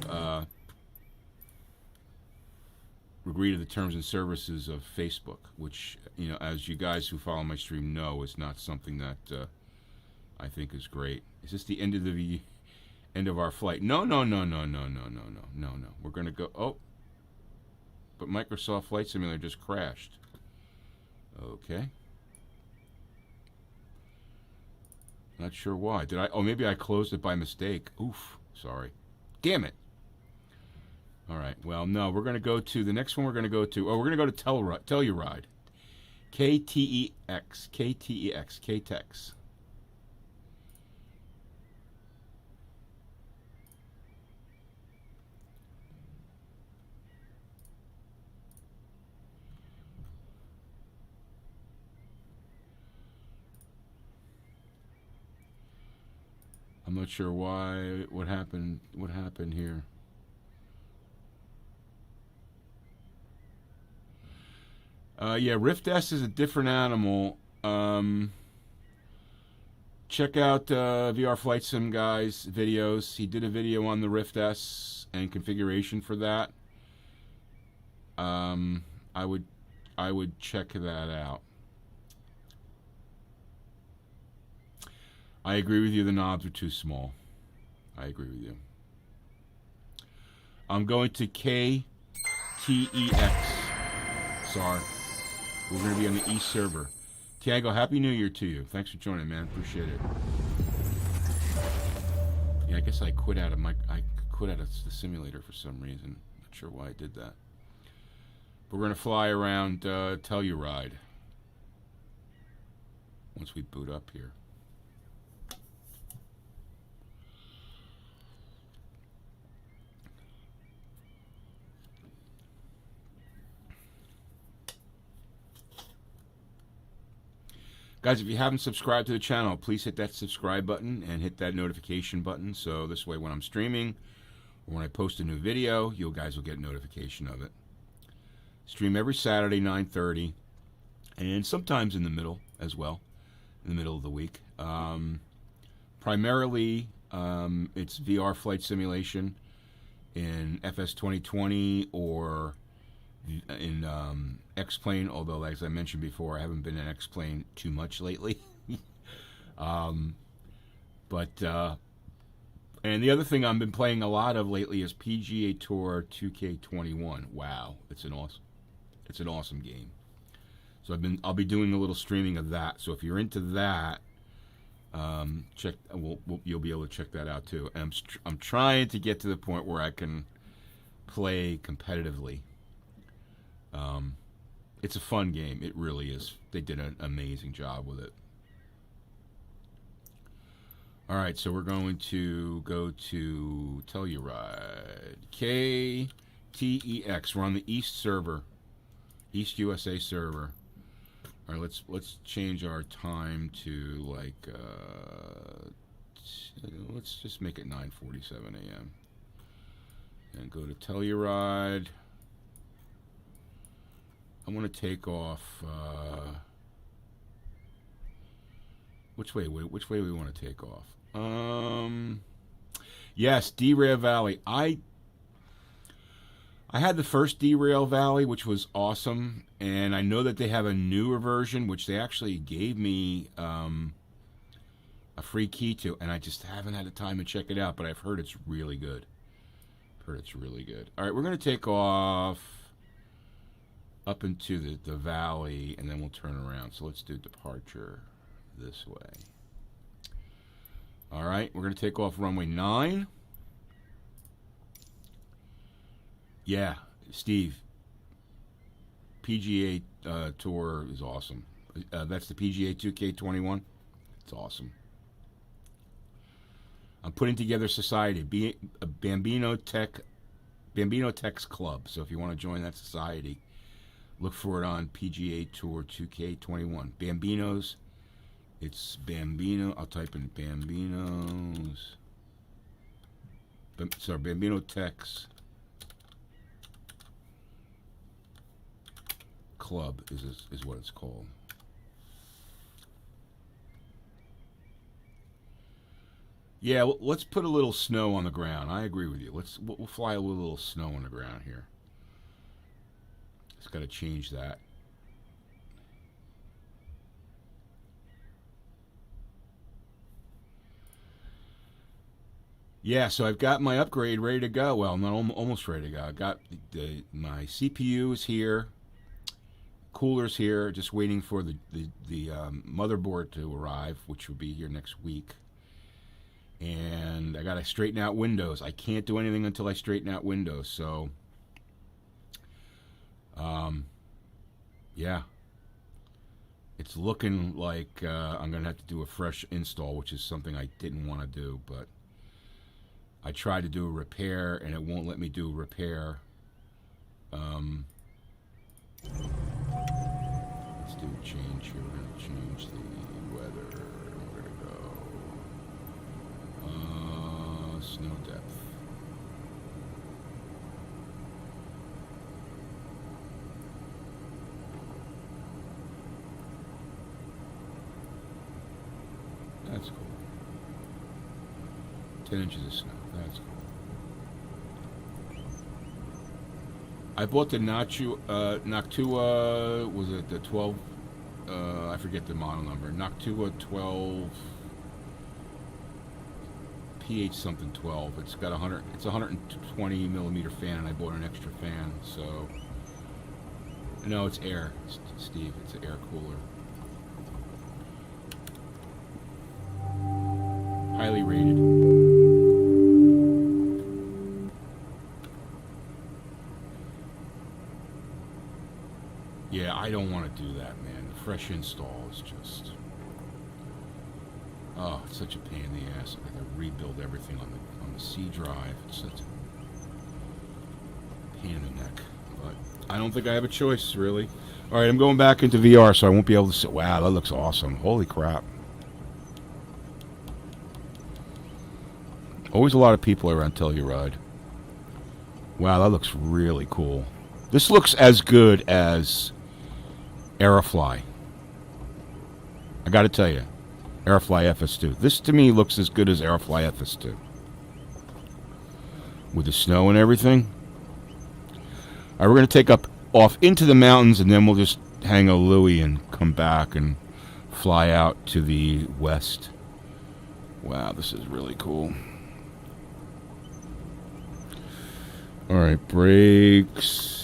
agree to the terms and services of Facebook, which, you know, as you guys who follow my stream know, is not something that I think is great. Is this the end of our flight? No. We're gonna go. Oh, but Microsoft Flight Simulator just crashed. Okay. Not sure why. Did I? Oh, maybe I closed it by mistake. Oof. Sorry. Damn it. All right. Well, no. We're going to go to the next one. We're going to go to. Oh, we're going to go to Telluride. KTEX. I'm not sure why. What happened? What happened here? Yeah, Rift S is a different animal. Check out VR Flight Sim guy's videos. He did a video on the Rift S and configuration for that. I would check that out. I agree with you, the knobs are too small. I agree with you. I'm going to KTEX. Sorry. We're going to be on the East server. Tiago, Happy New Year to you. Thanks for joining, man. Appreciate it. Yeah, I guess I quit out of the simulator for some reason. Not sure why I did that. But we're going to fly around Telluride once we boot up here. Guys, if you haven't subscribed to the channel, please hit that subscribe button and hit that notification button, so this way when I'm streaming or when I post a new video, you guys will get notification of it. Stream every Saturday, 9:30, and sometimes in the middle as well, in the middle of the week. Primarily, it's VR flight simulation in FS 2020 or in X-Plane, although as I mentioned before, I haven't been in X-Plane too much lately. And the other thing I've been playing a lot of lately is PGA Tour 2K21. Wow, it's an awesome game. So I'll be doing a little streaming of that. So if you're into that, you'll be able to check that out too. And I'm trying to get to the point where I can play competitively. It's a fun game. It really is. They did an amazing job with it. All right, so we're going to go to Telluride. KTEX. We're on the East server, East USA server. All right, let's change our time to like let's just make it 9:47 a.m. and go to Telluride. I want to take off Which way do we want to take off? Yes, Derail Valley. I had the first Derail Valley, which was awesome, and I know that they have a newer version, which they actually gave me a free key to, and I just haven't had the time to check it out, but I've heard it's really good. All right, we're going to take off up into the valley, and then we'll turn around. So let's do departure this way. All right, we're going to take off runway 9. Yeah, Steve, PGA Tour is awesome. That's the PGA 2K21. It's awesome. I'm putting together society, a Bambino Tech's Club. So if you want to join that society, look for it on PGA Tour 2K21. Bambinos. It's Bambino. I'll type in Bambinos. Sorry, Bambino Tech's Club is what it's called. Yeah, let's put a little snow on the ground. I agree with you. We'll fly a little snow on the ground here. Just got to change that. Yeah, so I've got my upgrade ready to go. Well, not almost ready to go. I got my CPU is here, cooler's here, just waiting for the motherboard to arrive, which will be here next week. And I got to straighten out Windows. I can't do anything until I straighten out Windows. So, yeah, it's looking like I'm going to have to do a fresh install, which is something I didn't want to do, but I tried to do a repair, and it won't let me do a repair. Let's do a change here. We're going to change the weather. We're going to go snow depth. That's cool. 10 inches of snow. That's cool. I bought the Noctua, was it the 12? I forget the model number. Noctua 12 PH something 12. It's got 100. It's a 120 millimeter fan, and I bought an extra fan. So no, it's air, Steve. It's an air cooler. Highly rated. Yeah, I don't want to do that, man. The fresh install is just... Oh, it's such a pain in the ass. I gotta rebuild everything on the C drive. It's such a pain in the neck. But I don't think I have a choice, really. All right, I'm going back into VR, so I won't be able to see... Wow, that looks awesome. Holy crap. Always a lot of people around Telluride. Wow, that looks really cool. This looks as good as Aerofly. I got to tell you, Aerofly FS2. This to me looks as good as Aerofly FS2. With the snow and everything. All right, we're going to take off into the mountains, and then we'll just hang a Louie and come back and fly out to the west. Wow, this is really cool. All right, brakes.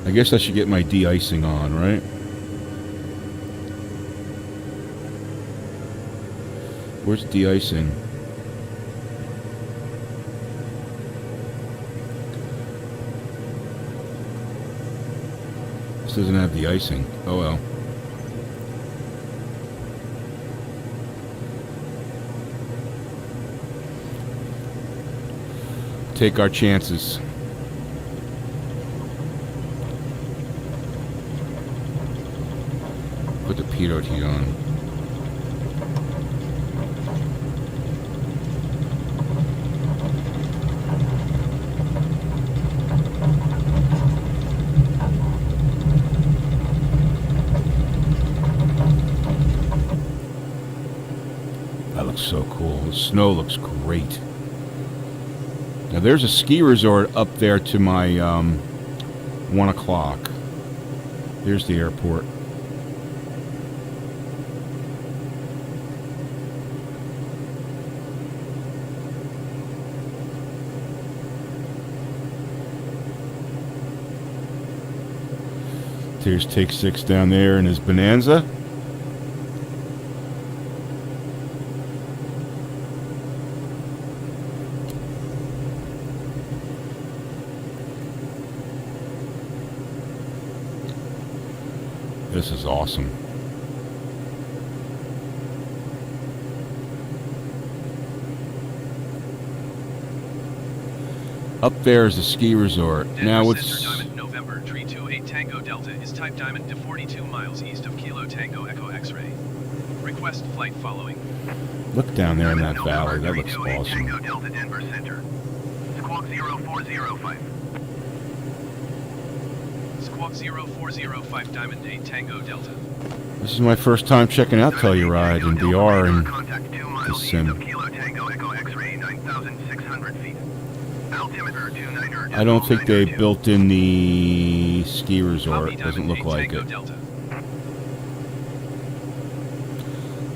I guess I should get my de-icing on, right? Where's de-icing? This doesn't have de-icing. Oh well. Take our chances. Put the pitot heat on. looks so cool. The snow looks great. Now there's a ski resort up there to my 1 o'clock. There's the airport. There's Take 6 down there in his Bonanza. This is awesome. Up there is the ski resort. Denver Now Center it's Diamond November 328 Tango Delta is type Diamond to 42 miles east of Kilo Tango Echo X-ray. Request flight following. look down there in that November valley. That looks 328 Tango awesome. Delta Denver Center. Squawk 0405. Squawk 0405 Diamond 8 Tango Delta. This is my first time checking out Telluride in VR and Contact 2 the miles east sim. of Kilo Tango Echo X-ray 9,600 feet. Altimeter 29. I don't think they built in the ski resort. Copy, Doesn't Diamond look 8 like Tango it. Delta.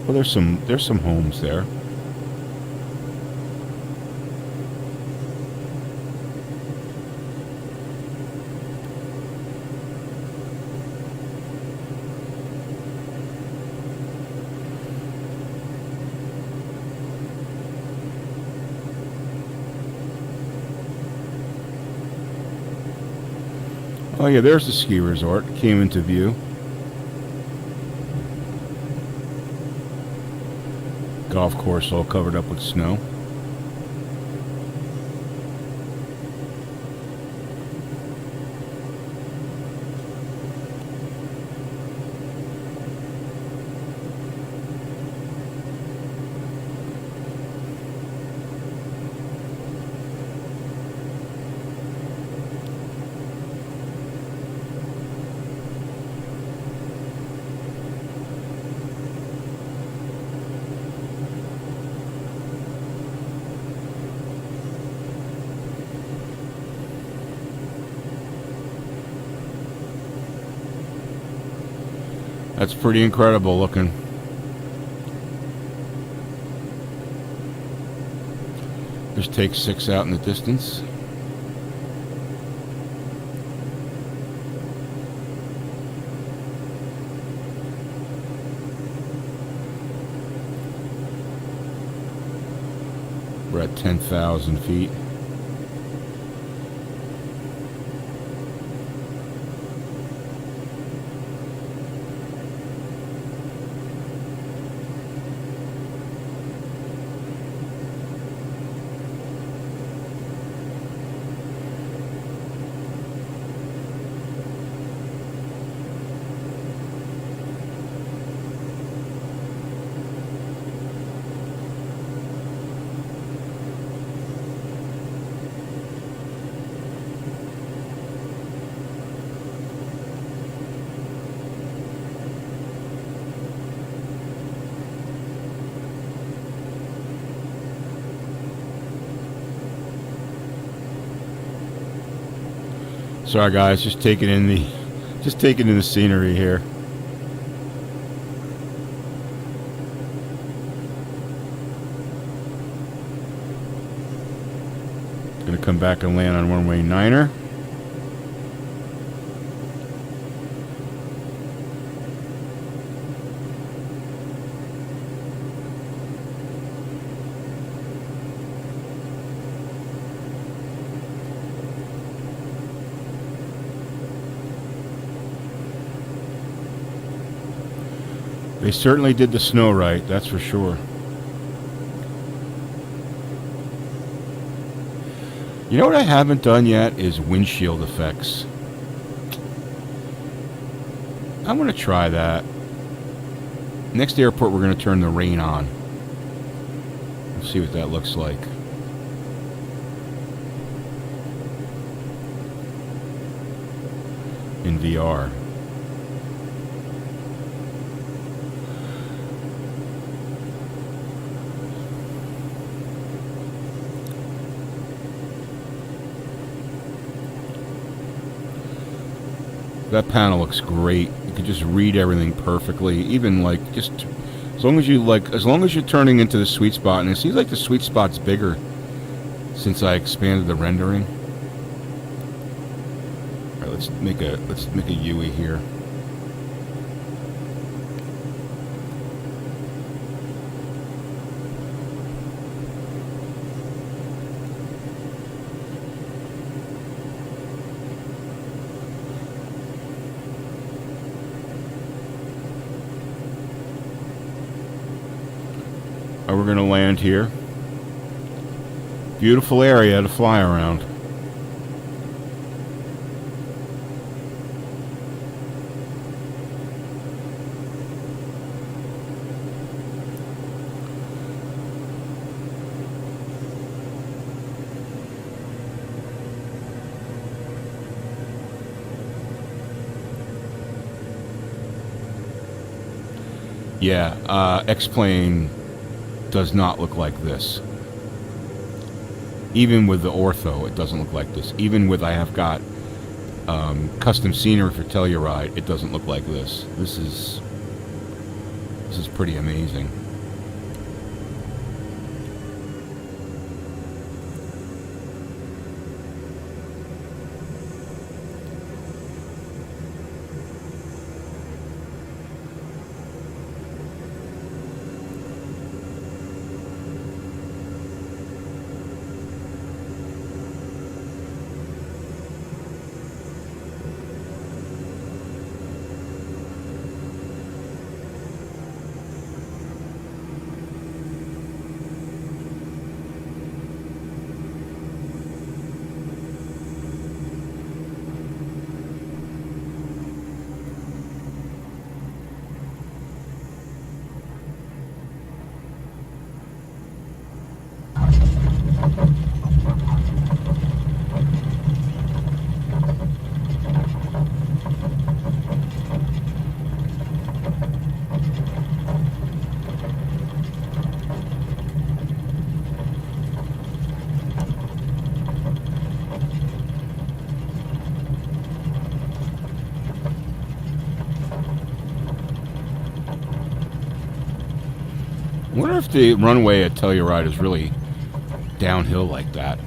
Well, there's some homes there. Oh yeah, there's the ski resort. Came into view. Golf course all covered up with snow. That's pretty incredible looking. There's Take 6 out in the distance. We're at 10,000 feet. Sorry guys, just taking in the scenery here. Gonna come back and land on one-way niner. They certainly did the snow right, that's for sure. You know what I haven't done yet is windshield effects. I'm going to try that. Next airport, we're going to turn the rain on. Let's see what that looks like. In VR. That panel looks great. You can just read everything perfectly. Even like just as long as you're turning into the sweet spot, and it seems like the sweet spot's bigger since I expanded the rendering. All right, let's make a UE here. We're going to land here. Beautiful area to fly around. Yeah, X-Plane does not look like this. Even with the ortho, it doesn't look like this. Even with I have got custom scenery for Telluride, it doesn't look like this. This is pretty amazing. I wonder if the runway at Telluride is really downhill like that.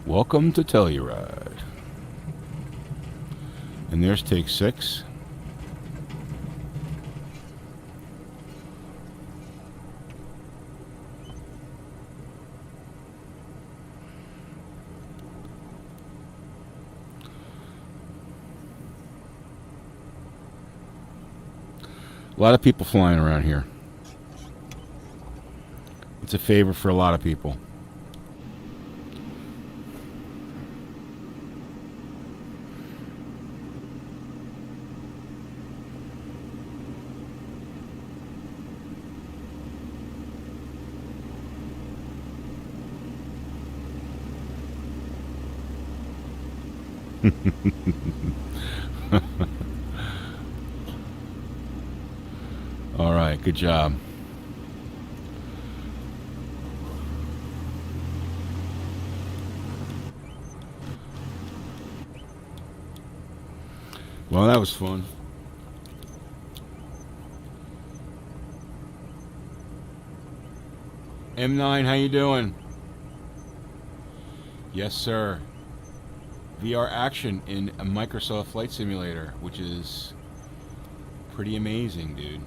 Welcome to Telluride. And there's take 6. A lot of people flying around here. It's a favor for a lot of people. All right, good job. Well, that was fun. M9, how you doing? Yes, sir. VR action in a Microsoft Flight Simulator, which is pretty amazing, dude.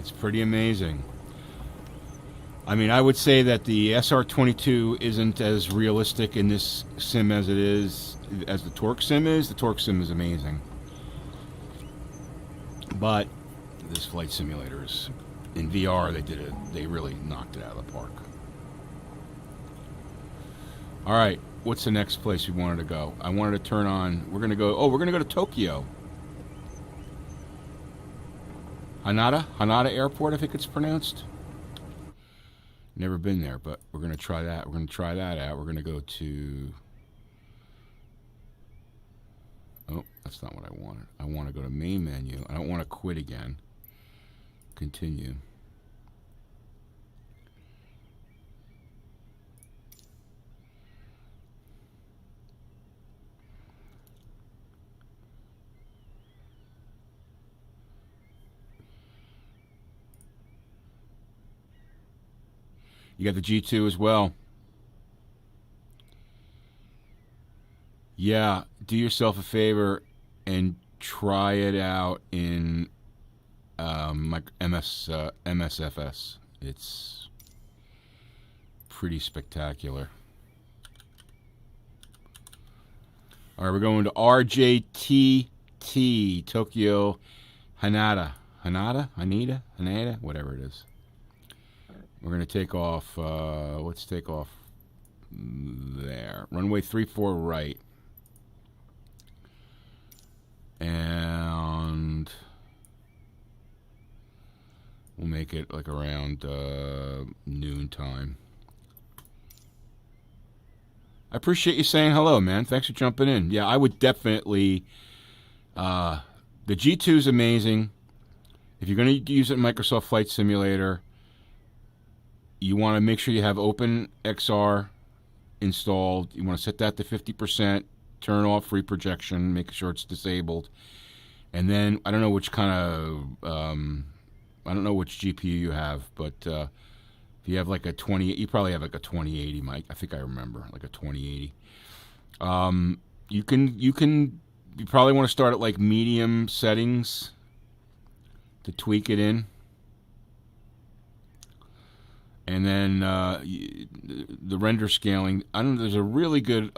It's pretty amazing. I mean, I would say that the SR22 isn't as realistic in this sim as it is, as the Torque sim is. The Torque sim is amazing. But this flight simulator is, in VR, they really knocked it out of the park. All right, what's the next place we wanted to go? I wanted to turn on, we're going to go to Tokyo. Haneda Airport, I think it's pronounced. Never been there, but we're going to try that. We're going to try that out. We're going to go to... Oh, that's not what I wanted. I want to go to main menu. I don't want to quit again. Continue. You got the G2 as well. Yeah, do yourself a favor and try it out in MSFS. It's pretty spectacular. All right, we're going to RJTT, Tokyo, Haneda, whatever it is. We're going to take off, let's take off there. Runway 34 right. And we'll make it like around noon time. I appreciate you saying hello, man. Thanks for jumping in. Yeah, I would definitely... the G2 is amazing. If you're going to use it in Microsoft Flight Simulator... You want to make sure you have OpenXR installed. You want to set that to 50%. Turn off free projection. Make sure it's disabled. And then, I don't know which kind of... I don't know which GPU you have, but if you have like a 20... You probably have like a 2080, Mike. I think I remember. Like a 2080. You probably want to start at like medium settings to tweak it in. And then the render scaling. I don't know. There's a really good.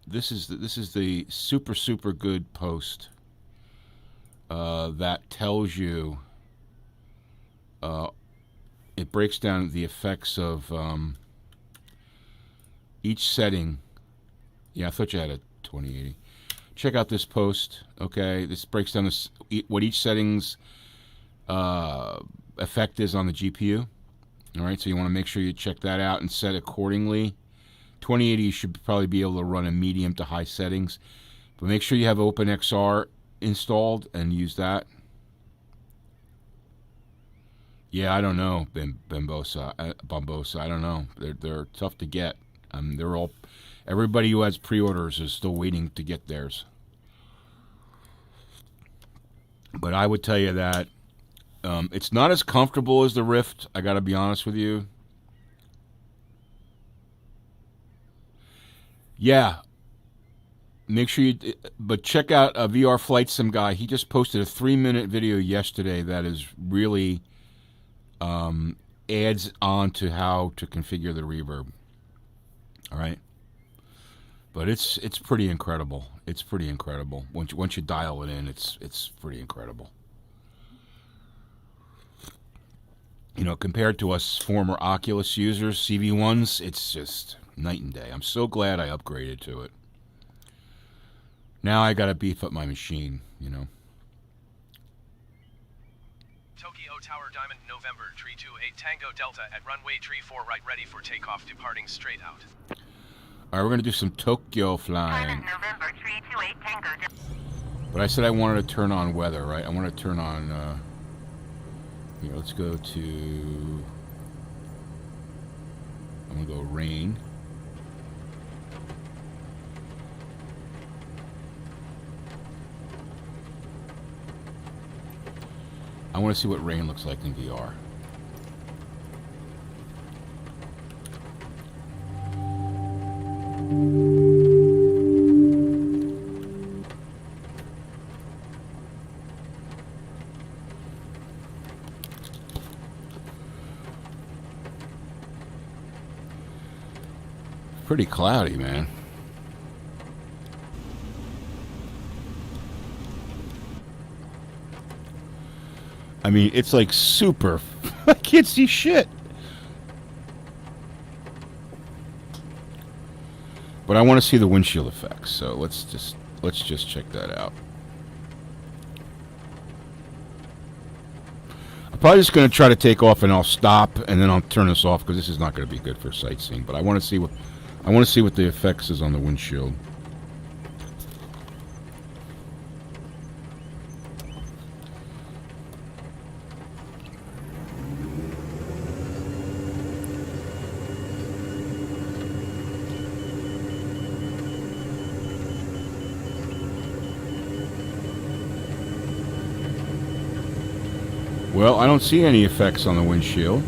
This is the super good post that tells you. It breaks down the effects of each setting. Yeah, I thought you had a 2080. Check out this post. Okay, this breaks down what each setting's effect is on the GPU. All right, so you want to make sure you check that out and set accordingly. 2080 you should probably be able to run in medium to high settings, but make sure you have OpenXR installed and use that. Yeah, I don't know, Bombosa. I don't know. They're tough to get. Everybody who has pre-orders is still waiting to get theirs. But I would tell you that it's not as comfortable as the Rift, I got to be honest with you. Yeah. Make sure you... But check out a VR Flight Sim guy. He just posted a 3-minute video yesterday that is really... adds on to how to configure the reverb. All right? But it's pretty incredible. It's pretty incredible. Once you dial it in, it's pretty incredible. You know, compared to us former Oculus users, CV1s, it's just night and day. I'm so glad I upgraded to it. Now I got to beef up my machine, you know. Tokyo Tower Diamond, November, Tree 28 Tango Delta at runway Tree 4 right, ready for takeoff, departing straight out. All right, we're going to do some Tokyo flying. November 328 Tango Delta. But I said I wanted to turn on weather, right? I want to turn on... Here, let's go to... I'm going to go rain. I want to see what rain looks like in VR. pretty cloudy, man. I mean, it's like super. I can't see shit. But I want to see the windshield effects, so let's just check that out. I'm probably just going to try to take off, and I'll stop, and then I'll turn this off because this is not going to be good for sightseeing. But I want to see what the effects is on the windshield. Well, I don't see any effects on the windshield.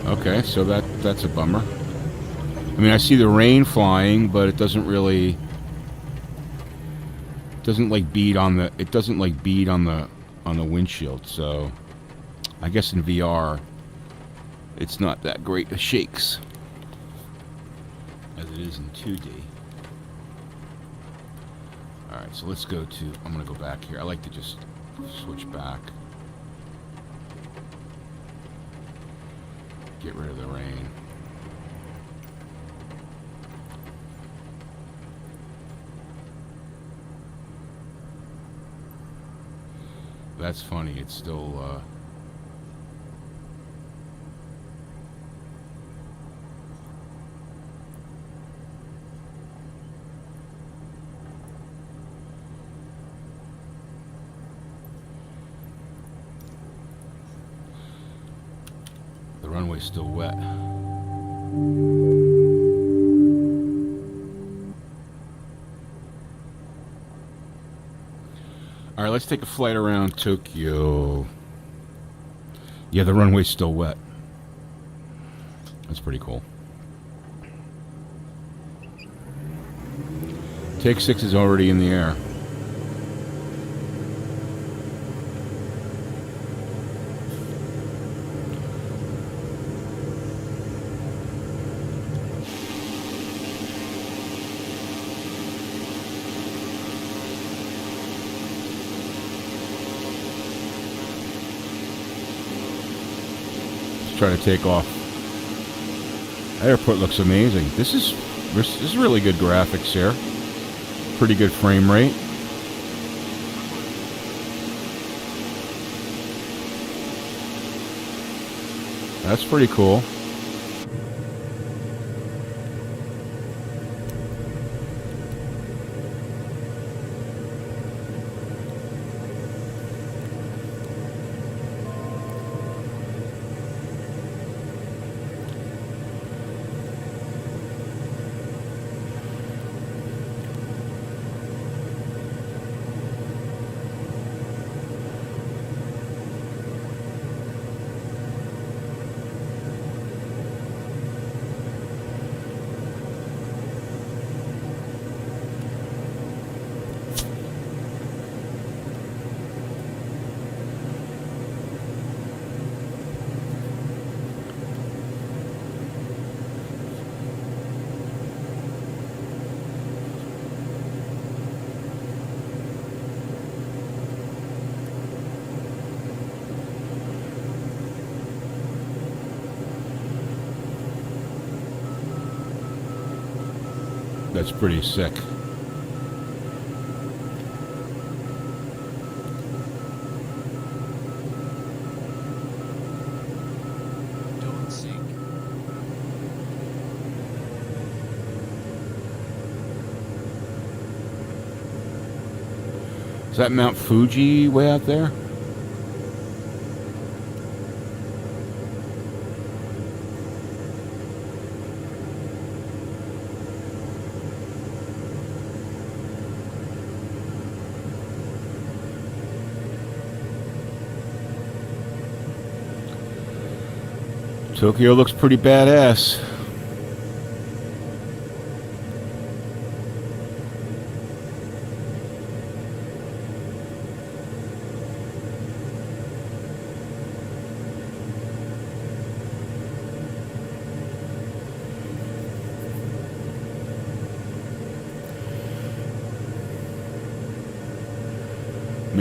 Okay, so that's a bummer. I mean, I see the rain flying, but it doesn't really bead on the windshield. So I guess in VR it's not that great of shakes as it is in 2D. Alright, so let's go to... I'm going to go back here. I like to just switch back. Get rid of the rain. That's funny. It's still... The runway's still wet. Alright, let's take a flight around Tokyo. Yeah, the runway's still wet. That's pretty cool. Take 6 is already in the air. Try to take off. That airport looks amazing. This is really good graphics here. Pretty good frame rate. That's pretty cool. That's pretty sick. Don't sink. Is that Mount Fuji way out there? Tokyo looks pretty badass.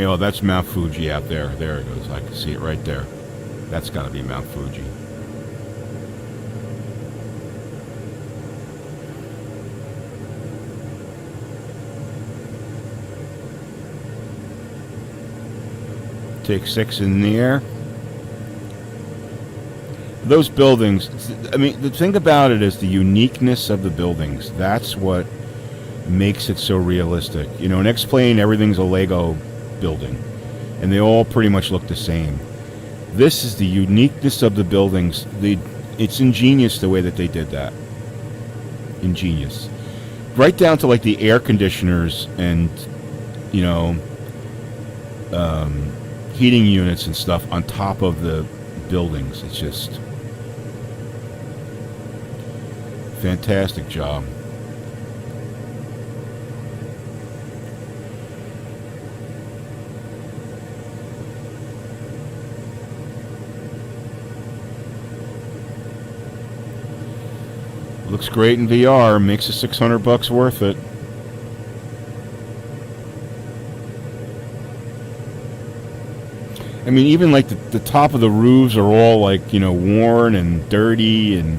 Oh, that's Mount Fuji out there. There it goes. I can see it right there. That's got to be Mount Fuji. Take 6 in the air. Those buildings, I mean, the thing about it is the uniqueness of the buildings. That's what makes it so realistic. You know, in X-Plane, everything's a Lego building, and they all pretty much look the same. This is the uniqueness of the buildings. It's ingenious the way that they did that. Ingenious. Right down to like the air conditioners and, you know, heating units and stuff on top of the buildings. It's just fantastic job. Looks great in VR. Makes the $600 worth it. I mean, even like the top of the roofs are all like, you know, worn and dirty, and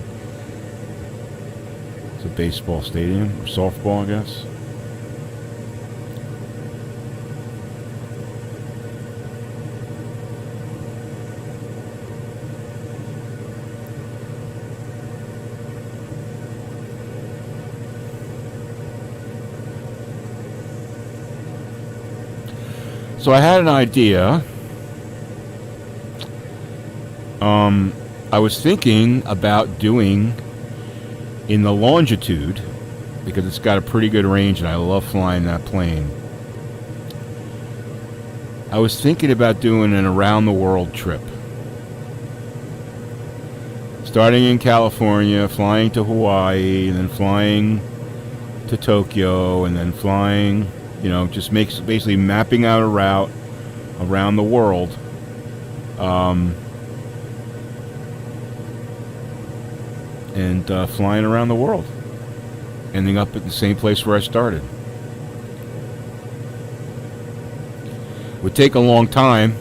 it's a baseball stadium or softball, I guess. So I had an idea. I was thinking about doing in the longitude, because it's got a pretty good range and I love flying that plane. I was thinking about doing an around the world trip. Starting in California, flying to Hawaii, and then flying to Tokyo, and then flying, you know, just basically mapping out a route around the world. And flying around the world, ending up at the same place where I started. Would take a long time.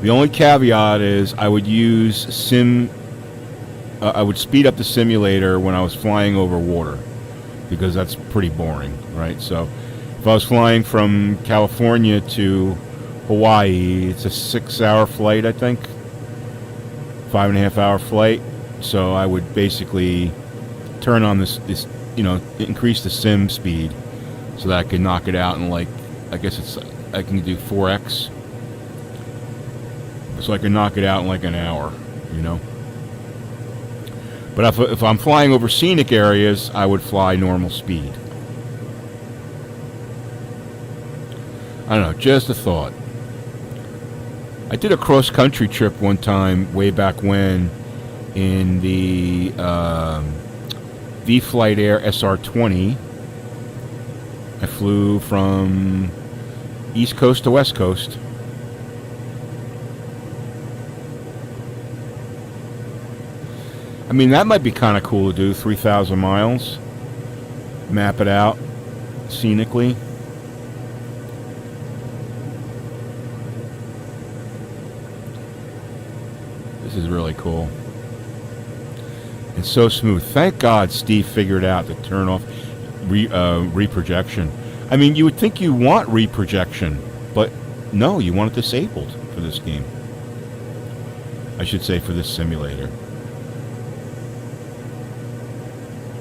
The only caveat is I would use I would speed up the simulator when I was flying over water, because that's pretty boring, right? So if I was flying from California to Hawaii, it's a 6-hour flight, I think, 5.5-hour flight. So I would basically turn on this, you know, increase the sim speed so that I could knock it out in, like, I guess I can do 4x. So I can knock it out in like an hour, you know. But if I'm flying over scenic areas, I would fly normal speed. I don't know, just a thought. I did a cross-country trip one time way back when, in the V-Flight Air SR-20. I flew from East Coast to West Coast. I mean, that might be kind of cool to do, 3,000 miles. Map it out scenically. This is really cool. It's so smooth. Thank God Steve figured out to turn off reprojection. I mean, you would think you want reprojection, but no, you want it disabled for this game. I should say for this simulator.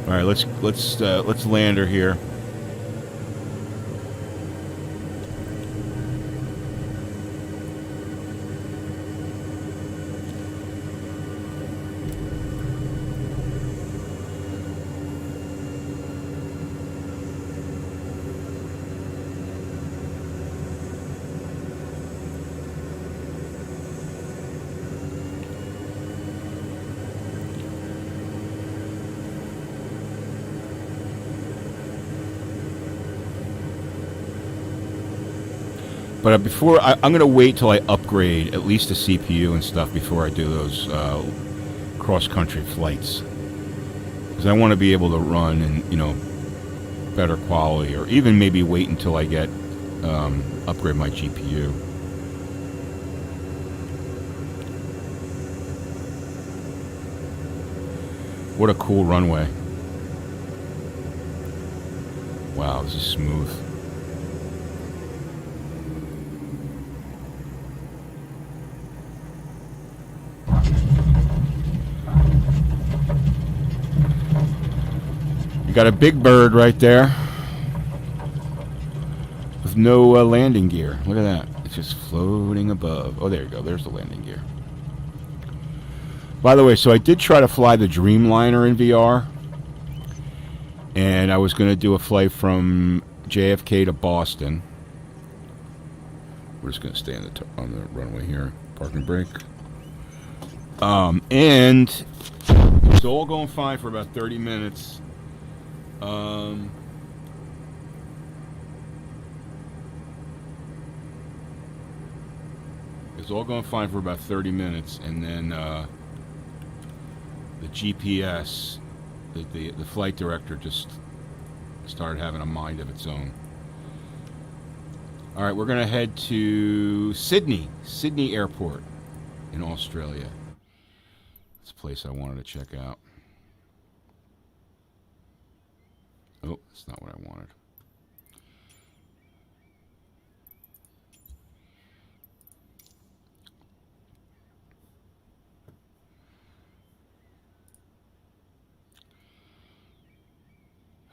All right, let's land her here. But before, I'm going to wait till I upgrade at least the CPU and stuff before I do those cross-country flights. Because I want to be able to run in, you know, better quality, or even maybe wait until I get upgrade my GPU. What a cool runway. Wow, this is smooth. You got a big bird right there with no landing gear. Look at that. It's just floating above. Oh, there you go. There's the landing gear. By the way, so I did try to fly the Dreamliner in VR. And I was going to do a flight from JFK to Boston. We're just going to stay on the runway here. Parking brake. And it's all going fine for about 30 minutes. It's all going fine for about 30 minutes. And then the GPS... The flight director just started having a mind of its own. All right, we're going to head to Sydney Airport in Australia. It's a place I wanted to check out. Oh, that's not what I wanted.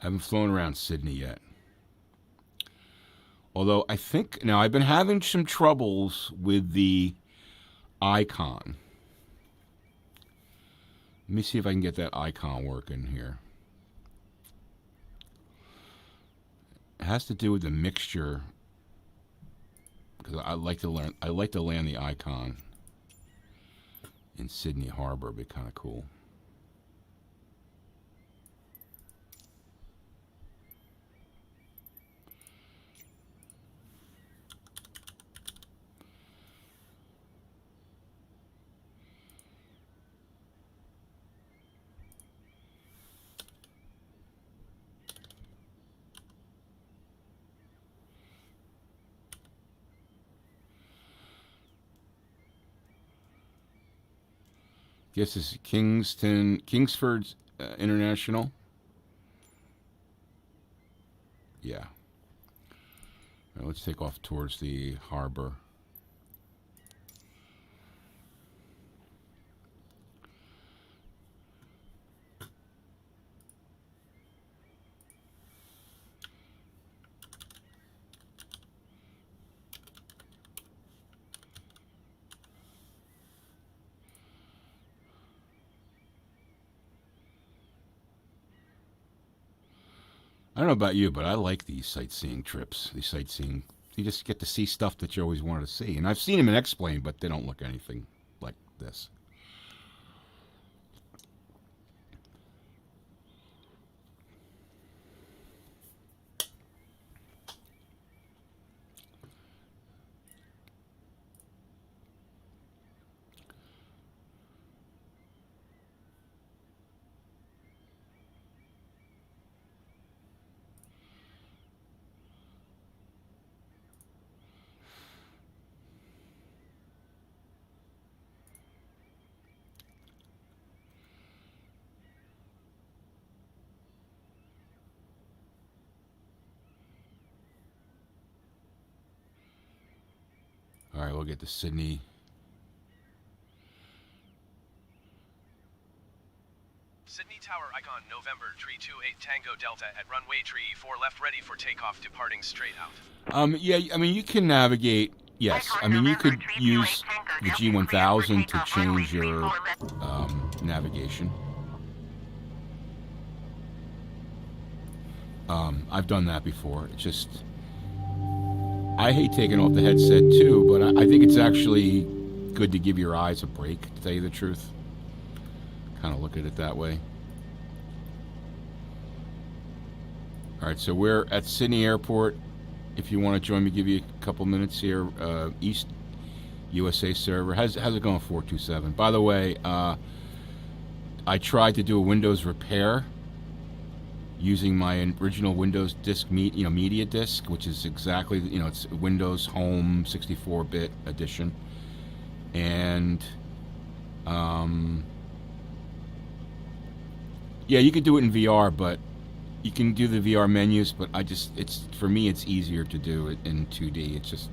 I haven't flown around Sydney yet. Although I think, now I've been having some troubles with the icon. Let me see if I can get that icon working here. It has to do with the mixture, because I like to land the icon in Sydney Harbor. It'd be kind of cool. Guess this is Kingsford International. Yeah. Now let's take off towards the harbor. I don't know about you, but I like these sightseeing trips. These sightseeing, you just get to see stuff that you always wanted to see. And I've seen them in X-Plane, but they don't look anything like this. All right, we'll get to Sydney. Sydney Tower icon, November, tree 28 Tango Delta at runway tree 4 left, ready for takeoff, departing straight out. Yeah, I mean, you can navigate, yes. I mean, you could use the G1000 to change your navigation. I've done that before. It's just, I hate taking off the headset too, but I think it's actually good to give your eyes a break, to tell you the truth. Kind of look at it that way. All right, so we're at Sydney Airport. If you want to join me, give you a couple minutes here. East USA server. How's it going, 427? By the way, I tried to do a Windows repair using my original Windows disk, media disk, which is exactly, it's Windows Home 64-bit edition, and yeah, you could do it in VR, but you can do the VR menus, but for me, it's easier to do it in 2D. It's just,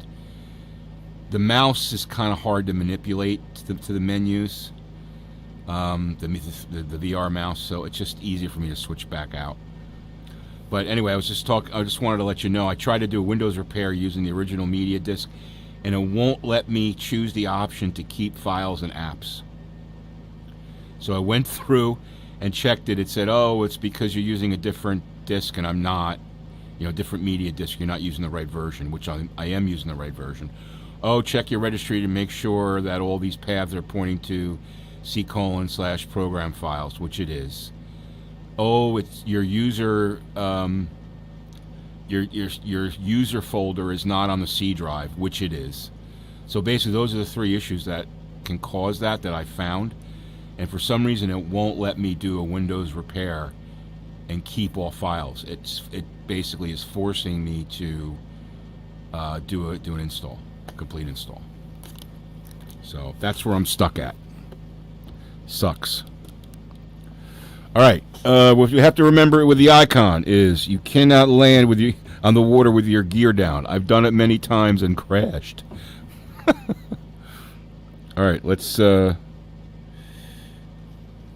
the mouse is kind of hard to manipulate to the menus, the VR mouse, so it's just easier for me to switch back out. But anyway, I just wanted to let you know, I tried to do a Windows repair using the original media disk, and it won't let me choose the option to keep files and apps. So I went through and checked it. It said, oh, it's because you're using a different disk, and I'm not, different media disk. You're not using the right version, which I am using the right version. Oh, check your registry to make sure that all these paths are pointing to C:/program files, which it is. Oh, it's your user, your user folder is not on the C drive, which it is. So basically, those are the three issues that can cause that I found. And for some reason, it won't let me do a Windows repair and keep all files. It basically is forcing me to do an install, a complete install. So that's where I'm stuck at. Sucks. All right. What you have to remember with the Icon is you cannot land on the water with your gear down. I've done it many times and crashed. All right. Let's.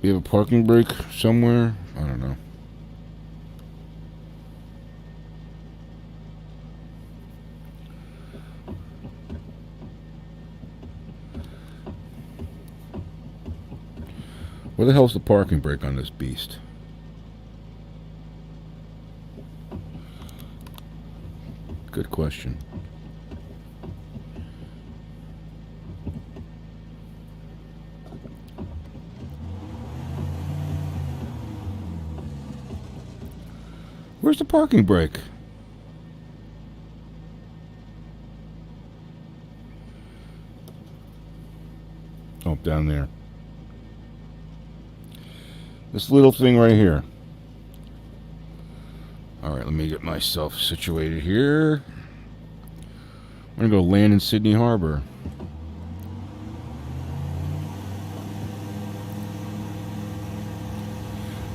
We have a parking brake somewhere? I don't know. Where the hell's the parking brake on this beast? Good question. Where's the parking brake? Oh, down there. This little thing right here. Alright, let me get myself situated here. I'm going to go land in Sydney Harbor.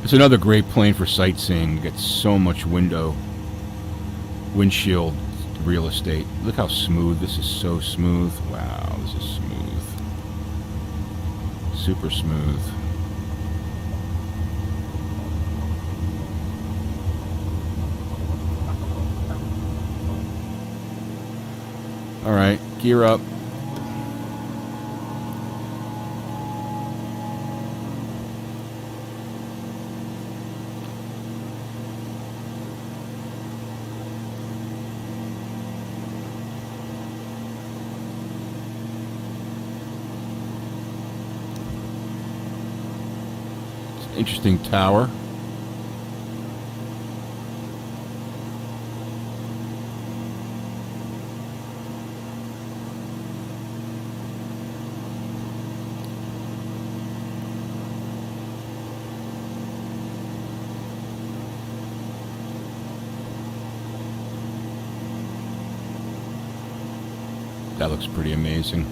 It's another great plane for sightseeing. You get so much windshield real estate. Look how smooth. This is so smooth. Wow, this is smooth. Super smooth. All right, gear up. Interesting tower. That looks pretty amazing.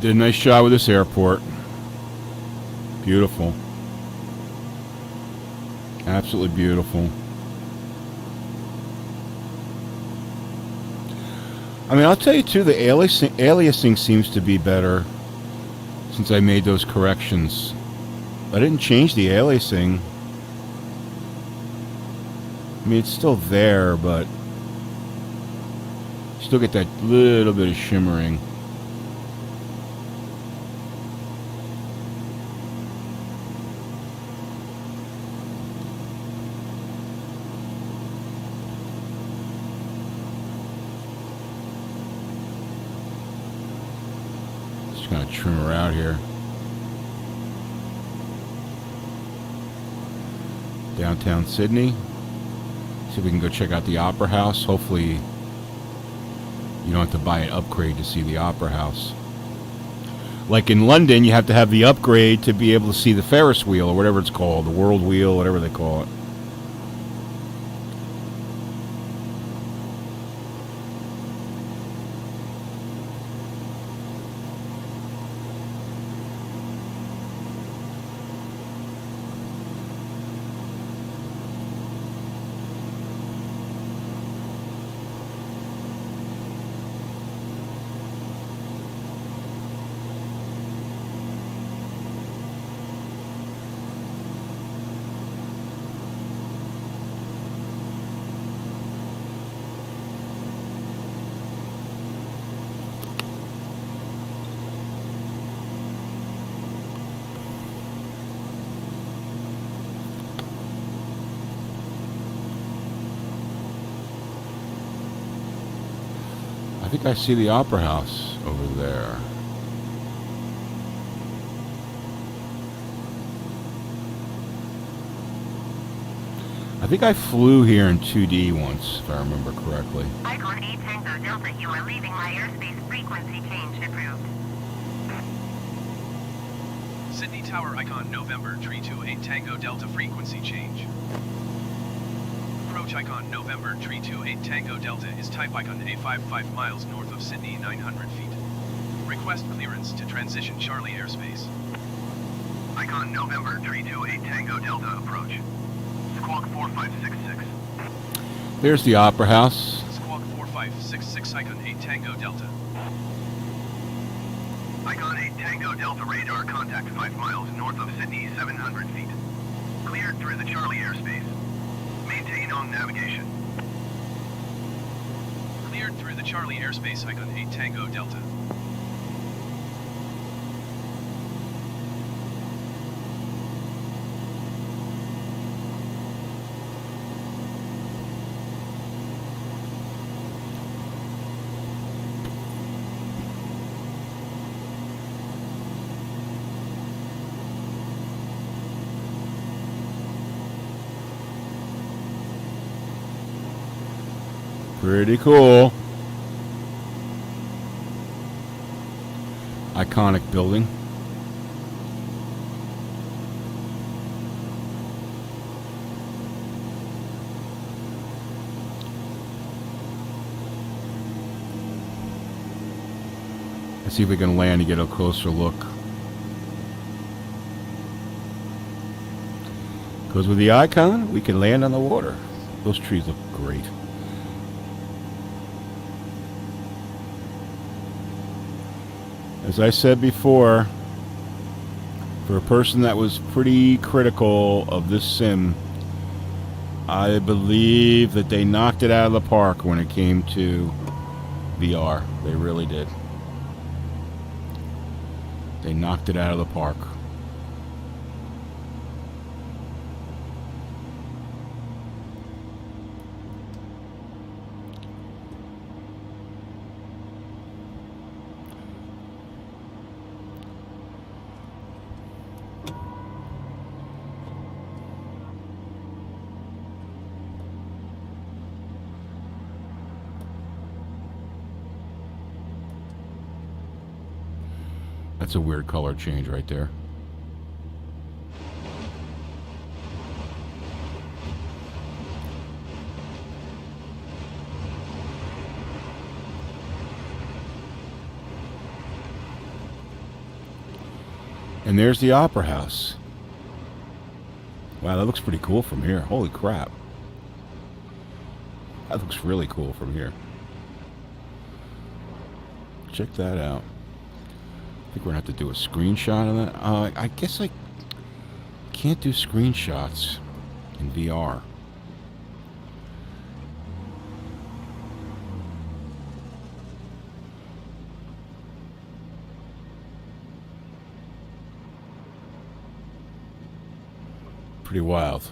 Did a nice shot with this airport. Beautiful. Absolutely beautiful. I mean, I'll tell you too, the aliasing seems to be better. since I made those corrections. I didn't change the aliasing. I mean, it's still there, but you still get that little bit of shimmering. Just gonna trim her out here. Downtown Sydney. See if we can go check out the Opera House. Hopefully you don't have to buy an upgrade to see the Opera House. Like in London, you have to have the upgrade to be able to see the Ferris wheel or whatever it's called, the World Wheel, whatever they call it. I think I see the Opera House over there. I think I flew here in 2D once, if I remember correctly. Icon 8 Tango Delta, you are leaving my airspace. Frequency change approved. Sydney Tower icon November 328 Tango Delta frequency change. Approach icon November 328 Tango Delta is type icon A55 miles north of Sydney 900 feet. Request clearance to transition Charlie airspace. Icon November 328 Tango Delta approach. Squawk 4566. There's the Opera House. Squawk 4566 icon 8 Tango Delta. Icon 8 Tango Delta radar contact 5 miles north of Sydney 700 feet. Cleared through the Charlie airspace. Maintain on navigation. Cleared through the Charlie airspace icon 8 Tango Delta. Pretty cool. Iconic building. Let's see if we can land and get a closer look. Because with the Icon, we can land on the water. Those trees look great. As I said before, for a person that was pretty critical of this sim, I believe that they knocked it out of the park when it came to VR. They really did. They knocked it out of the park. That's a weird color change right there. And there's the Opera House. Wow, that looks pretty cool from here. Holy crap. That looks really cool from here. Check that out. think we're gonna have to do a screenshot of that. I guess I can't do screenshots in VR. Pretty wild.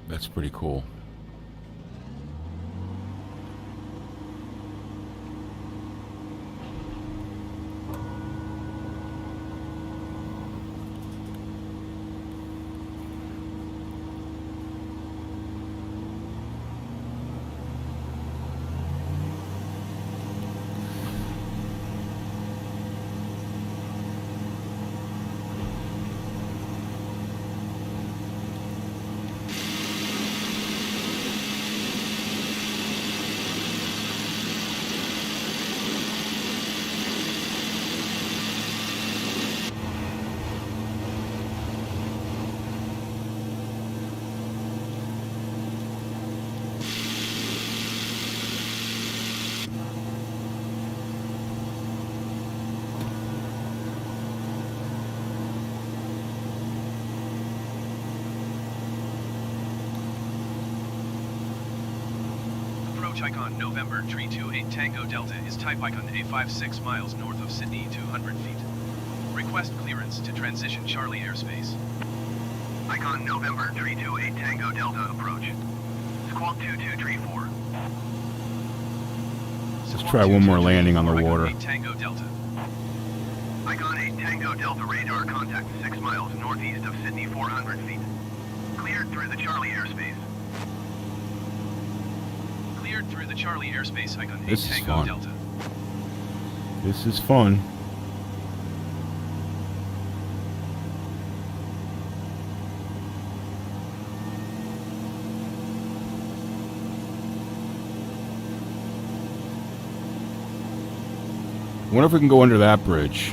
That's pretty cool. Approach icon November 328 Tango Delta is type icon A56 miles north of Sydney 200 feet. Request clearance to transition Charlie airspace. Icon November 328 Tango Delta approach. Squawk 2234. Let's try one more landing on the Icon water. 8 Tango Delta. Icon 8 Tango Delta radar contact 6 miles northeast of Sydney 400 feet. Cleared through the Charlie airspace. Cleared through the Charlie airspace icon 8 This is Tango fun. Delta. This is fun. I wonder if we can go under that bridge.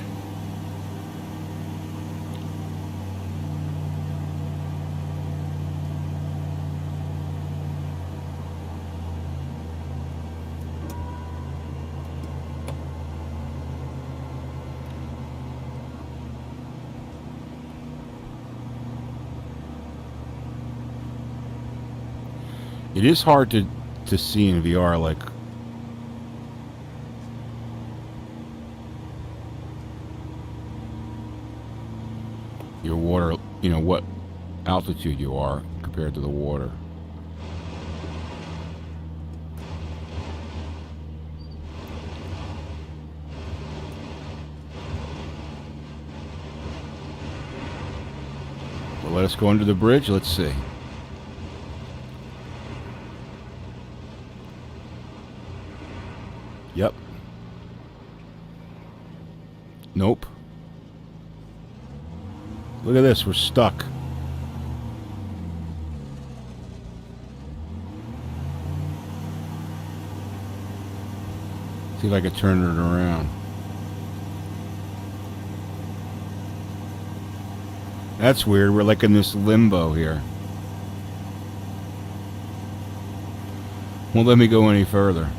It is hard to see in VR, like your water, you know, what altitude you are compared to the water. Well, let us go under the bridge. Let's see. Yep. Nope. Look at this, we're stuck. See if I can turn it around. That's weird, we're like in this limbo here. Won't let me go any further.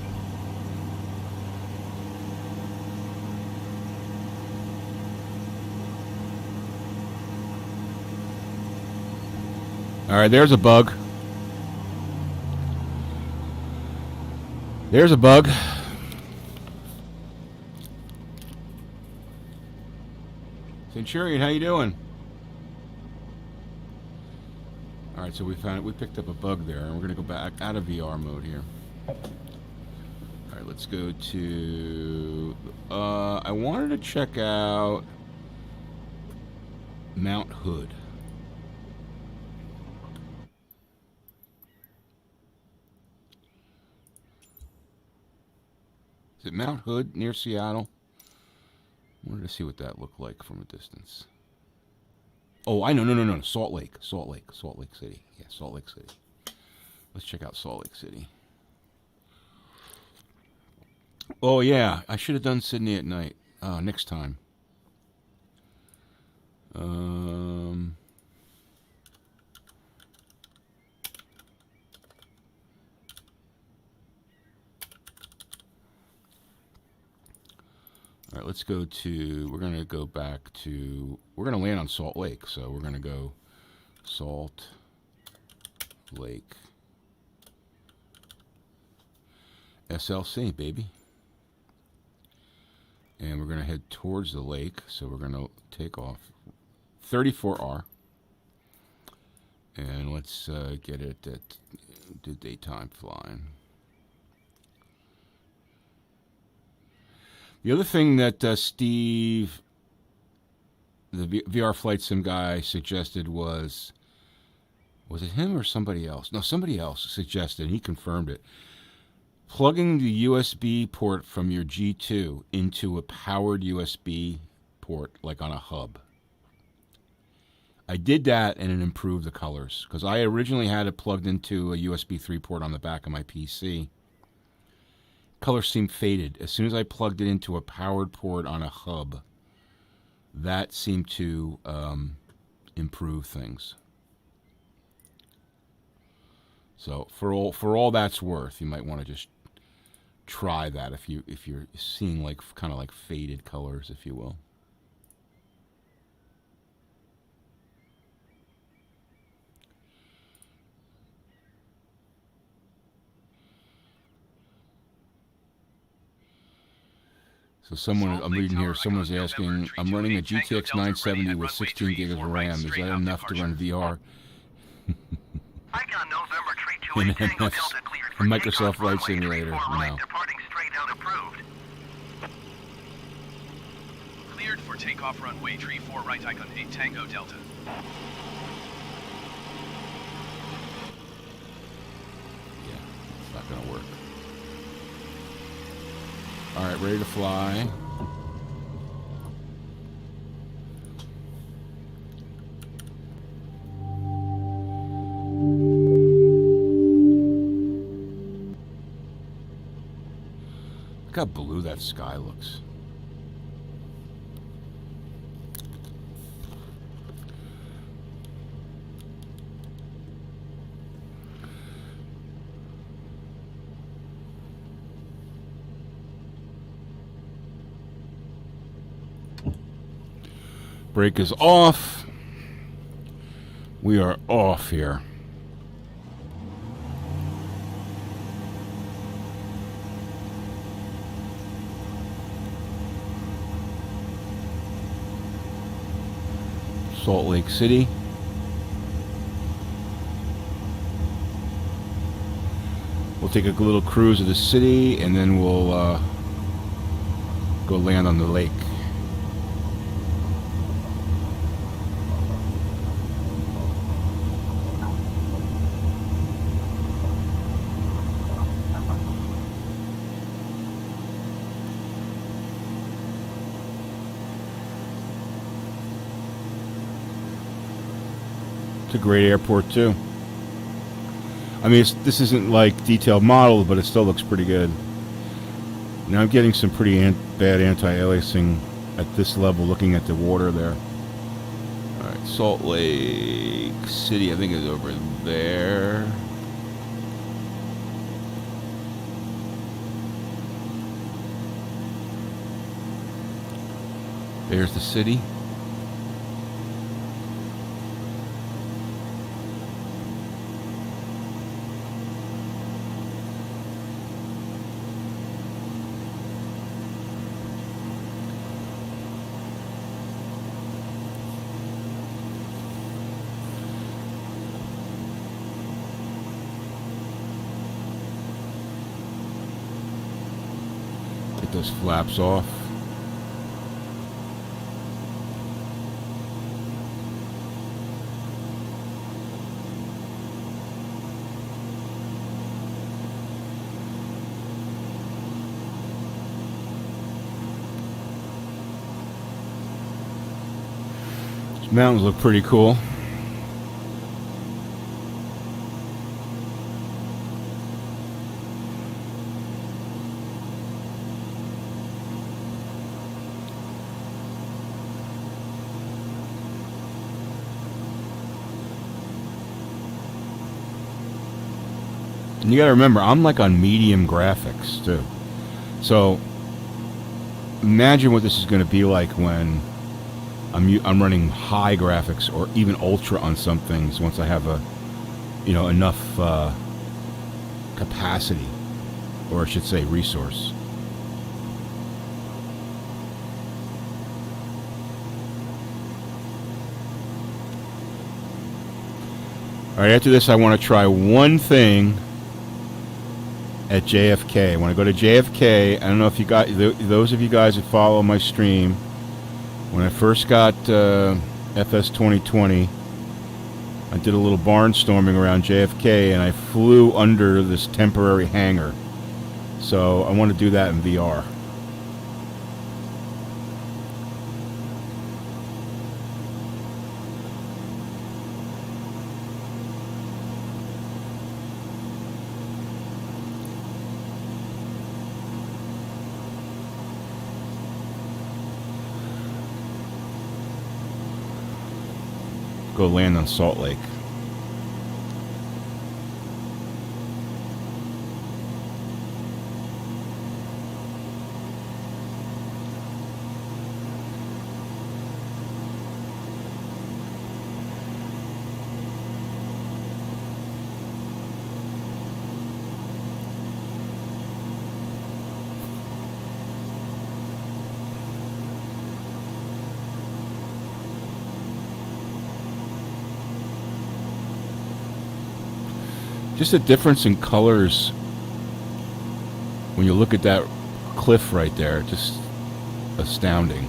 Alright, there's a bug. There's a bug. Centurion, how you doing? Alright, so we picked up a bug there, and we're gonna go back out of VR mode here. Alright, let's go to I wanted to check out Mount Hood. Is it Mount Hood near Seattle? I wanted to see what that looked like from a distance. Oh, I know. No. Salt Lake City. Yeah, Salt Lake City. Let's check out Salt Lake City. Oh, yeah. I should have done Sydney at night. Next time. let's go to, we're going to go back to, we're going to land on Salt Lake. So we're going to go Salt Lake. SLC, baby. And we're going to head towards the lake. So we're going to take off 34R. And let's get it at the daytime flying. The other thing that Steve, the VR Flight Sim guy, suggested was it him or somebody else? No, somebody else suggested, he confirmed it. Plugging the USB port from your G2 into a powered USB port, like on a hub. I did that and it improved the colors, because I originally had it plugged into a USB 3 port on the back of my PC. Colors seemed faded. As soon as I plugged it into a powered port on a hub, that seemed to improve things. So for all that's worth, you might want to just try that if you're seeing like kind of like faded colors, if you will. So someone, I'm reading here, someone's asking, I'm running a GTX 970 with 16 gig of RAM. Is that enough to run VR? Icon November 328 Tango Delta cleared for Microsoft Flight takeoff, Simulator. runway 34 right, No. departing straight out approved. Cleared for takeoff runway 34 right icon 8 Tango Delta. Yeah, it's not going to work. All right, ready to fly. Look how blue that sky looks. Brake is off. We are off here. Salt Lake City. We'll take a little cruise of the city and then we'll go land on the lake. A great airport too. I mean, this isn't like detailed model, but it still looks pretty good. Now I'm getting some pretty bad anti-aliasing at this level, looking at the water there. All right, Salt Lake City, I think is over there. There's the city. Those flaps off. These mountains look pretty cool. And you got to remember, I'm like on medium graphics too. So imagine what this is going to be like when I'm running high graphics or even ultra on some things once I have enough capacity, or I should say resource. All right, after this I want to try one thing at JFK. I want to go to JFK. I don't know if you got, those of you guys that follow my stream, when I first got FS 2020, I did a little barnstorming around JFK and I flew under this temporary hangar. So I want to do that in VR. Go land on Salt Lake. Just the difference in colors when you look at that cliff right there, just astounding.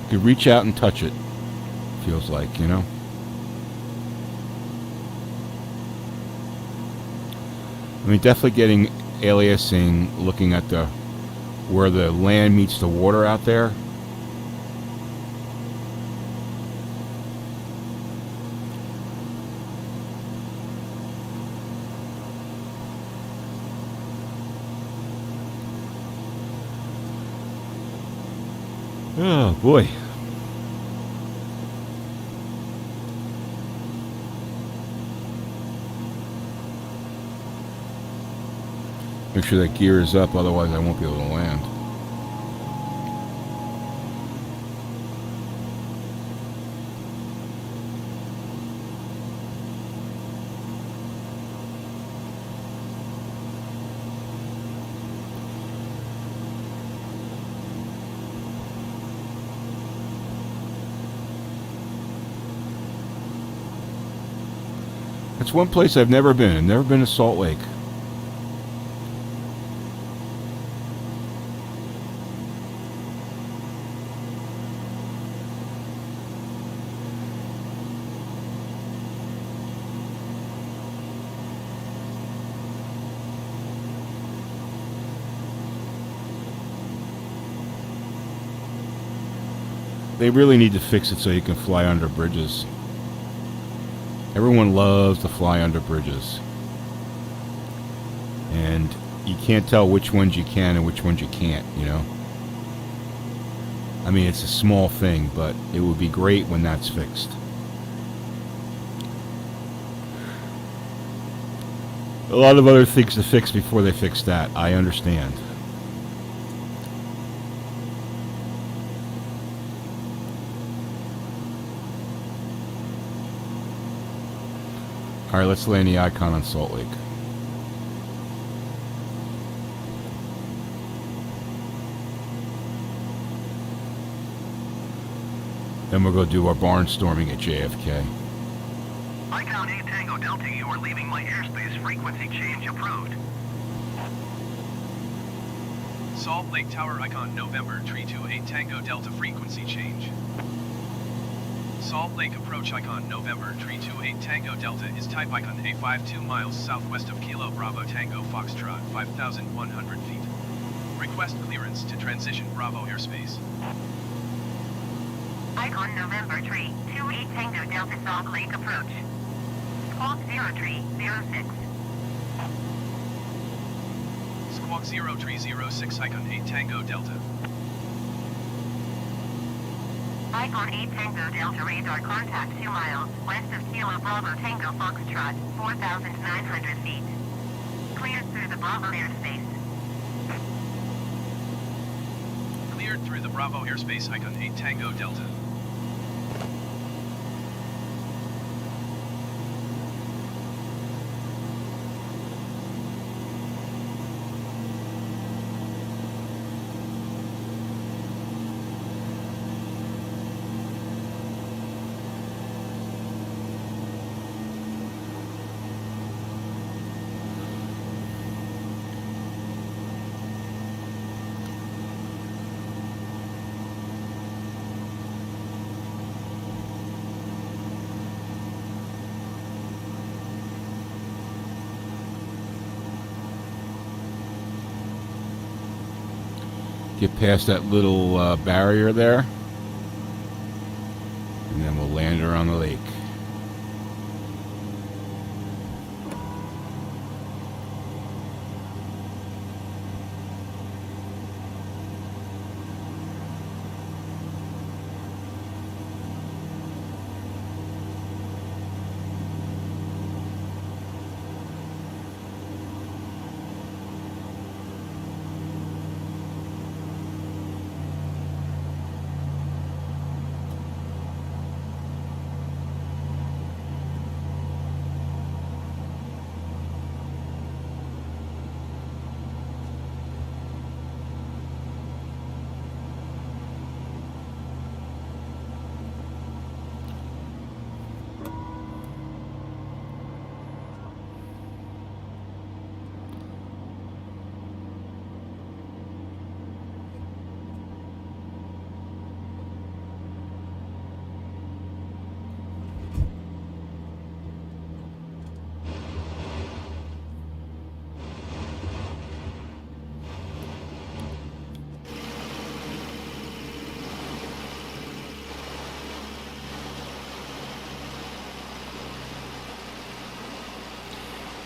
You could reach out and touch it, feels like, you know? I mean, definitely getting aliasing, looking at where the land meets the water out there. Oh boy. Make sure that gear is up, otherwise I won't be able to land. That's one place I've never been. I've never been to Salt Lake. They really need to fix it so you can fly under bridges. Everyone loves to fly under bridges. And you can't tell which ones you can and which ones you can't, you know? I mean, it's a small thing, but it would be great when that's fixed. A lot of other things to fix before they fix that. I understand. All right, let's land the icon on Salt Lake. Then we'll go do our barnstorming at JFK. Icon 8 Tango Delta, you are leaving my airspace. Frequency change approved. Salt Lake Tower icon November 328 Tango Delta frequency change. Salt Lake approach icon November 328 Tango Delta is type icon A5 2 miles southwest of Kilo Bravo Tango Foxtrot 5,100 feet. Request clearance to transition Bravo airspace. Icon November 328 Tango Delta Salt Lake approach. Squawk 0306. Squawk 0306 icon 8 Tango Delta. Icon 8 Tango Delta radar contact 2 miles west of Kilo Bravo Tango Foxtrot 4,900 feet. Cleared through the Bravo airspace. Cleared through the Bravo airspace icon 8 Tango Delta. Get past that little barrier there, and then we'll land her on the lake.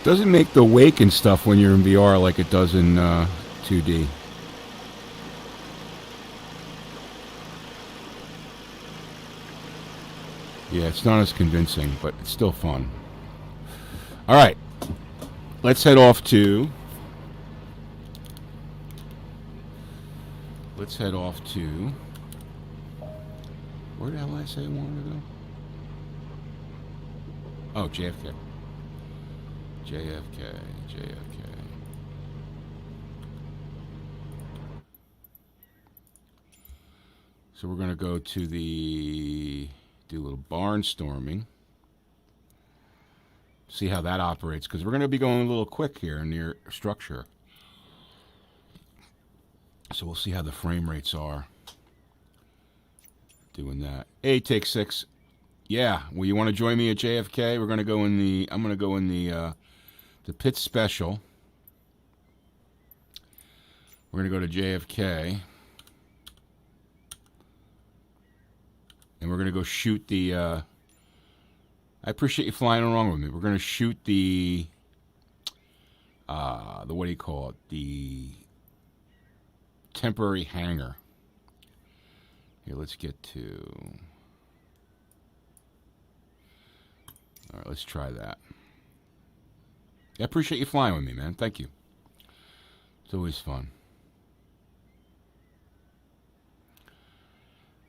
Doesn't make the wake and stuff when you're in VR like it does in 2D. Yeah, it's not as convincing, but it's still fun. All right, let's head off to. Where the hell did I say I wanted to go? Oh, JFK. JFK. So we're going to go to do a little barnstorming. See how that operates, because we're going to be going a little quick here near structure. So we'll see how the frame rates are doing that. Hey, take 6. Yeah, well, you want to join me at JFK? We're going to go in the. I'm going to go in the pit special. We're going to go to JFK. And we're going to go shoot the. I appreciate you flying along with me. We're going to shoot the. What do you call it? The temporary hangar. Here, let's get to. All right, let's try that. I appreciate you flying with me, man. Thank you. It's always fun. I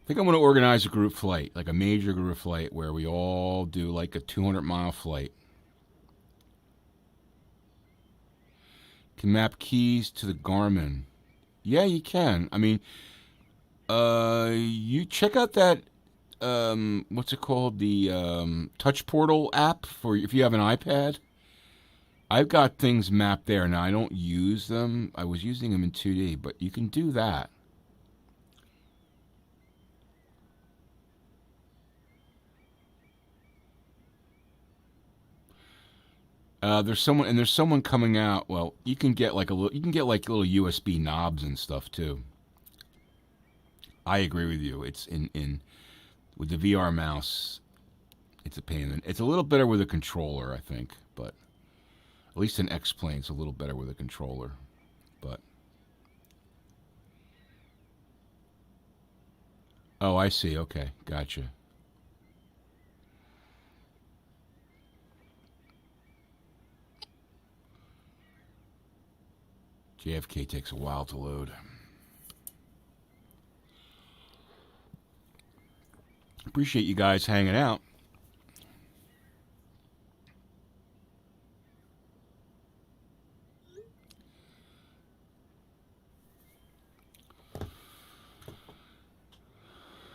think I'm going to organize a group flight, like a major group flight, where we all do like a 200-mile flight. Can map keys to the Garmin. Yeah, you can. I mean, you check out that, what's it called? The Touch Portal app for if you have an iPad. I've got things mapped there. Now, I don't use them. I was using them in 2D, but you can do that. There's someone coming out. Well, you can get like little USB knobs and stuff too. I agree with you. It's in with the VR mouse. It's a pain. It's a little better with a controller, I think, but at least in X-Plane, it's a little better with a controller. But oh, I see. Okay, gotcha. JFK takes a while to load. Appreciate you guys hanging out.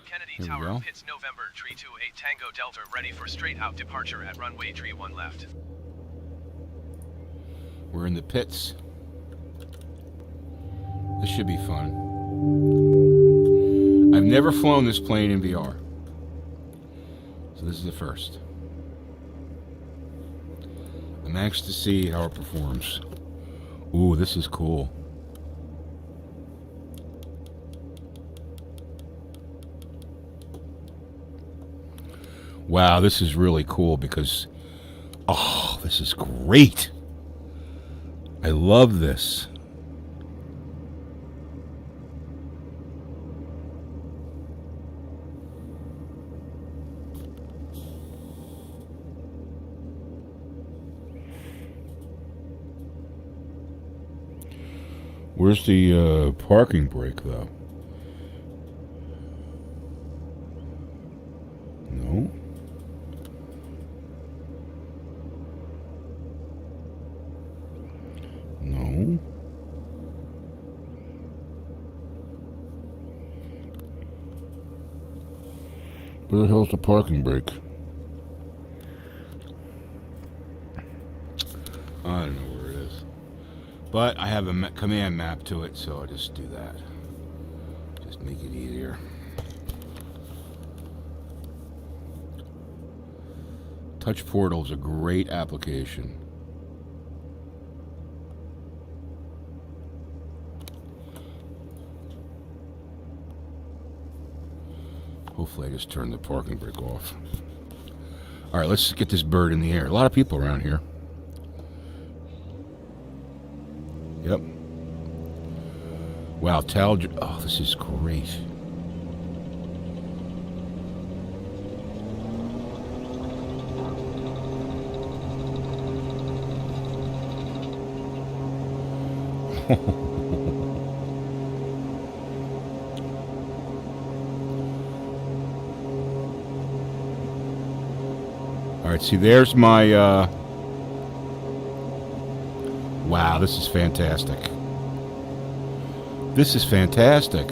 Kennedy Here we Tower go. pits November tree 28 Tango Delta ready for straight out departure at runway tree 1 left. We're in the pits. This should be fun. I've never flown this plane in VR. So this is the first. I'm anxious to see how it performs. Ooh, this is cool. Wow, this is really cool because, oh, this is great. I love this. Where's the parking brake, though? No. No. Where the hell's the parking brake? I don't know where it is. But I have a command map to it, so I'll just do that. Just make it easier. Touch Portal is a great application. Hopefully I just turned the parking brake off. Alright, let's get this bird in the air. A lot of people around here. Yep. Wow, oh, this is great. Alright, see, there's my, wow, this is fantastic. This is fantastic.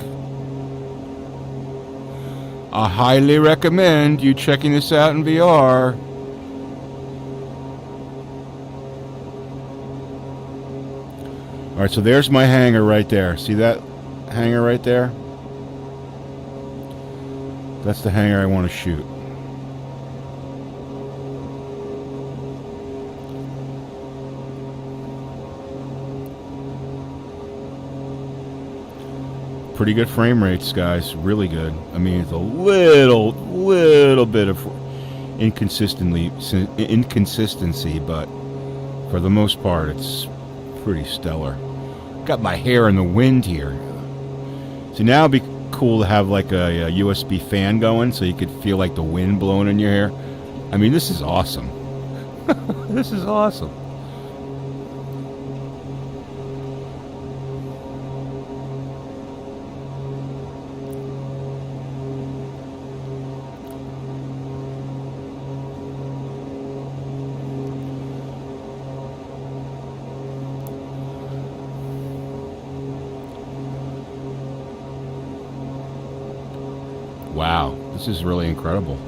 I highly recommend you checking this out in VR. Alright, so there's my hangar right there. See that hangar right there? That's the hangar I want to shoot. Pretty good frame rates, guys. Really good. I mean, it's a little bit of inconsistency, but for the most part, it's pretty stellar. Got my hair in the wind here. So now it'd be cool to have like a USB fan going, so you could feel like the wind blowing in your hair. I mean, this is awesome. This is awesome. Wow, this is really incredible.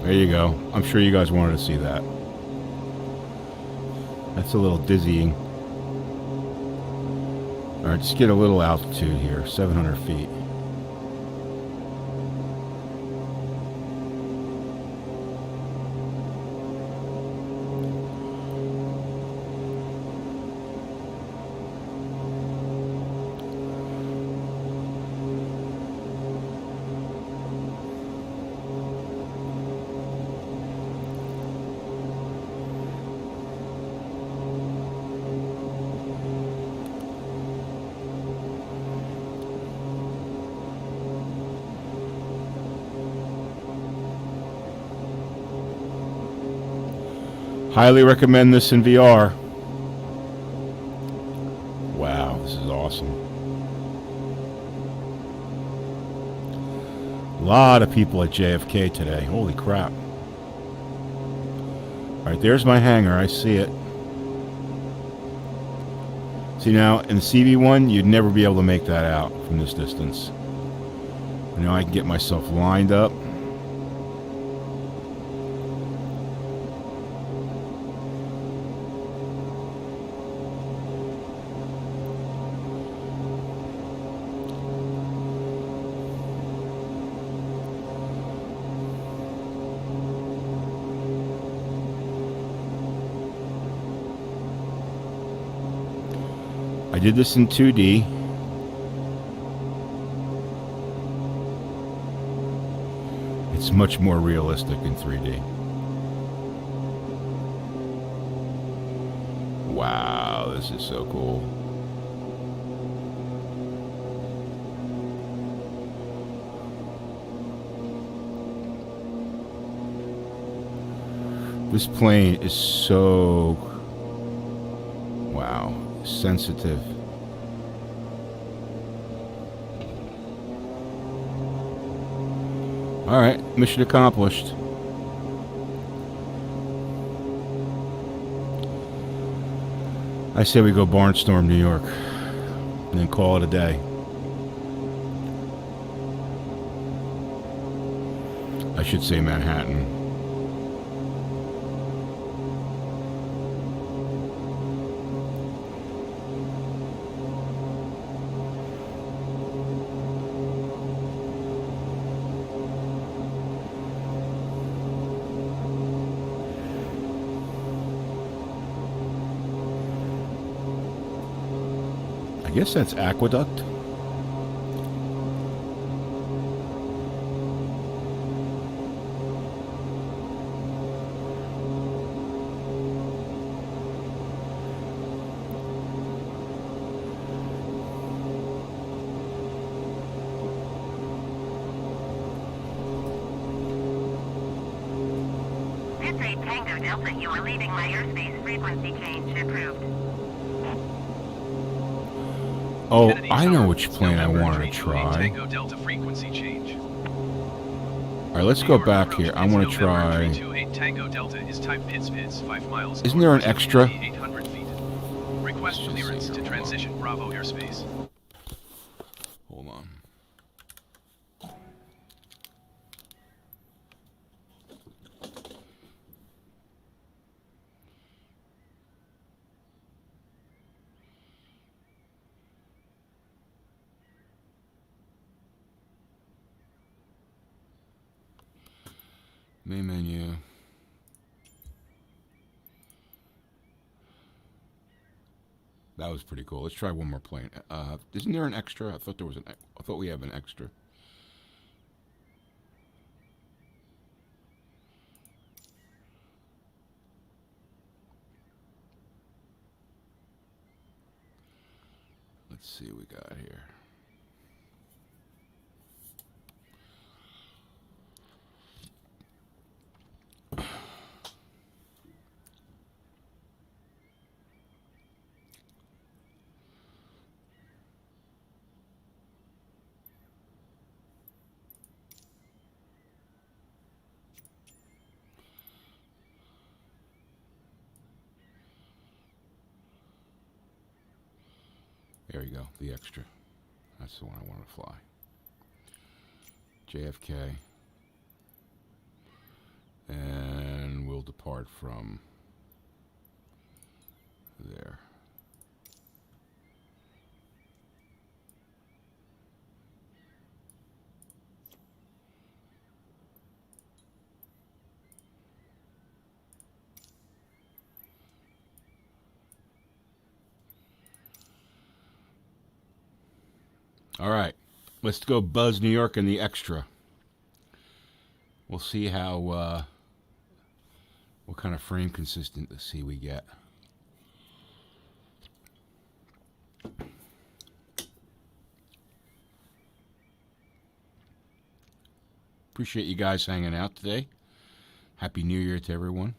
There you go. I'm sure you guys wanted to see that. That's a little dizzying. Alright, just get a little altitude here, 700 feet. Highly recommend this in VR. Wow, this is awesome. A lot of people at JFK today. Holy crap. Alright, there's my hangar. I see it. See now, in the CV1, you'd never be able to make that out from this distance. Now I can get myself lined up. I did this in 2D. It's much more realistic in 3D. Wow, this is so cool. This plane is so, wow, sensitive. All right, mission accomplished. I say we go barnstorm New York and then call it a day. I should say Manhattan. I guess that's Aqueduct. This 8 Tango Delta, you are leaving my airspace. Frequency change approved. Oh, Kennedy I know Tower, which plane I November wanted to 328 try. Tango Delta frequency change. All right, let's New go York back approach here. I is want to November try. 328 Tango Delta is type Pitts 5 miles. Isn't there an northwest of extra? Kennedy, 800 feet. Request Let's just clearance see to here. transition Bravo airspace. Hold on. Main menu. That was pretty cool. Let's try one more plane. Isn't there an extra? I thought there was an. I thought we have an extra. Let's see what we got here. There you go, the extra. That's the one I want to fly. JFK. And we'll depart from there. All right, let's go buzz New York in the extra. We'll see how, what kind of frame consistency we get. Appreciate you guys hanging out today. Happy New Year to everyone.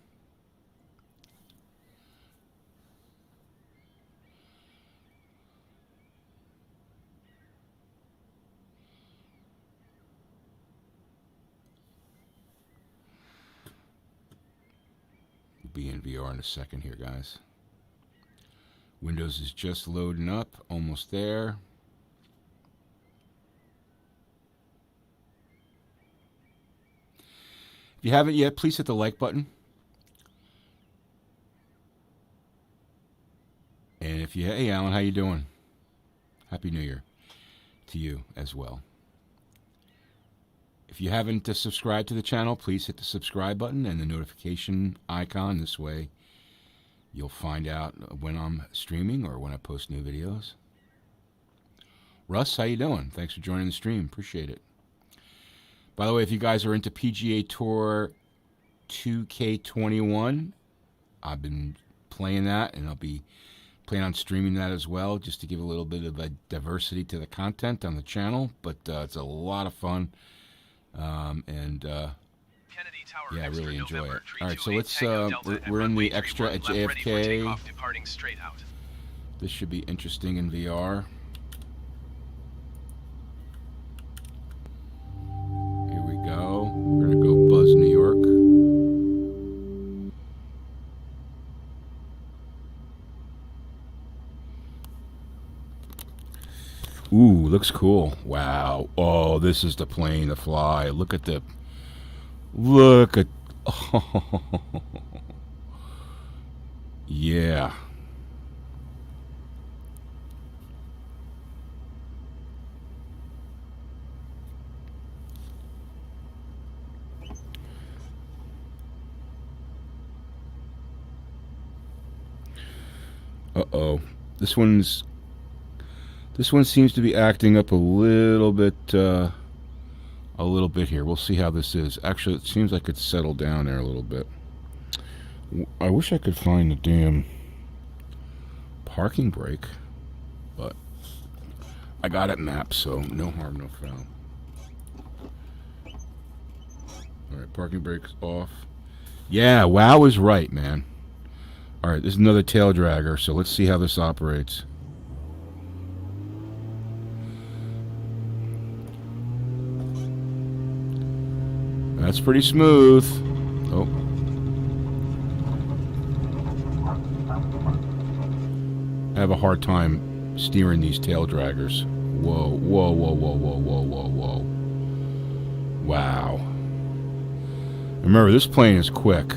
be in VR in a second here, guys. Windows is just loading up, almost there. If you haven't yet, please hit the like button. And if you, hey Alan, how you doing? Happy New Year to you as well. If you haven't subscribed to the channel, please hit the subscribe button and the notification icon. This way you'll find out when I'm streaming or when I post new videos. Russ, how you doing? Thanks for joining the stream. Appreciate it. By the way, if you guys are into PGA Tour 2K21, I've been playing that, and I'll be planning on streaming that as well, just to give a little bit of a diversity to the content on the channel. But it's a lot of fun. Yeah, I really enjoy it. All right, so let's we're in the extra at JFK. This should be interesting in VR. Here we go. We're gonna go buzz New York. Ooh, looks cool. Wow. Oh, this is the plane to fly. Look at the... Look at... Oh. Yeah. Uh-oh. This one seems to be acting up a little bit here. We'll see how this is. Actually, it seems like it's settled down there a little bit. I wish I could find the damn parking brake, but I got it mapped, so no harm, no foul. Alright, parking brake's off. Yeah, WoW is right, man. Alright, this is another tail dragger, so let's see how this operates. That's pretty smooth. Oh. I have a hard time steering these tail draggers. Whoa, whoa, whoa, whoa, whoa, whoa, whoa, whoa. Wow. Remember, this plane is quick.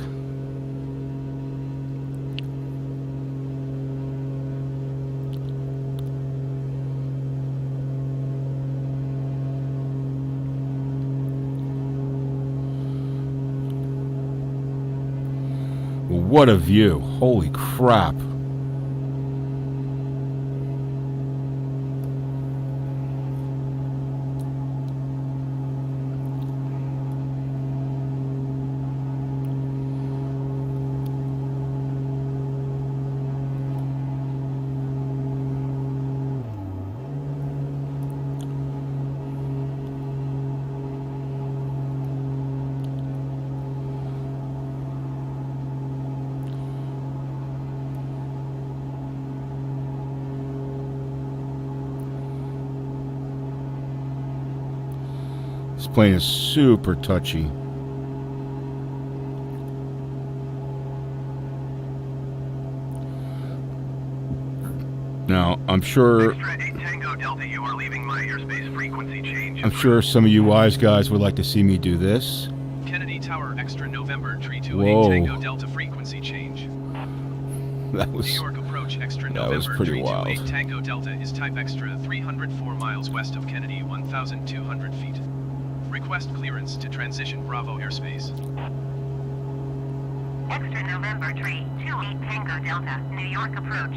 What a view. Holy crap. This plane is super touchy. Now, I'm sure some of you wise guys would like to see me do this. Kennedy Tower Extra November 328 Tango Delta frequency change. That was, New York approach Extra that was November pretty 328 wild. Tango Delta is type Extra 304 miles west of Kennedy 1,200 feet. Request clearance to transition Bravo airspace. Extra November 328 Tango Delta, New York approach.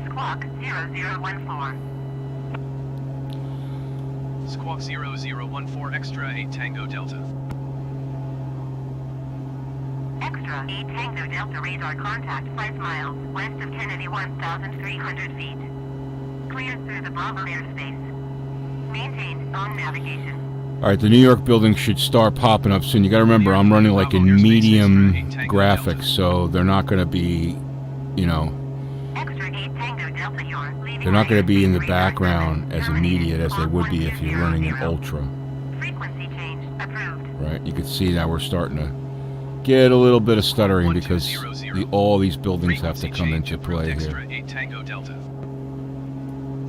Squawk 0014. Squawk 0014 Extra 8 Tango Delta. Extra 8 Tango Delta radar contact 5 miles west of Kennedy 1,300 feet. Cleared through the Bravo airspace. Maintained on navigation. Alright, the New York building should start popping up soon. You gotta remember, I'm running like in medium graphics, so they're not gonna be, you know, they're not gonna be in the background as immediate as they would be if you're running in ultra. Frequency change approved. Right, you can see that we're starting to get a little bit of stuttering because 1200. all these buildings have to Frequency come change into approved play extra here. 8 Tango Delta.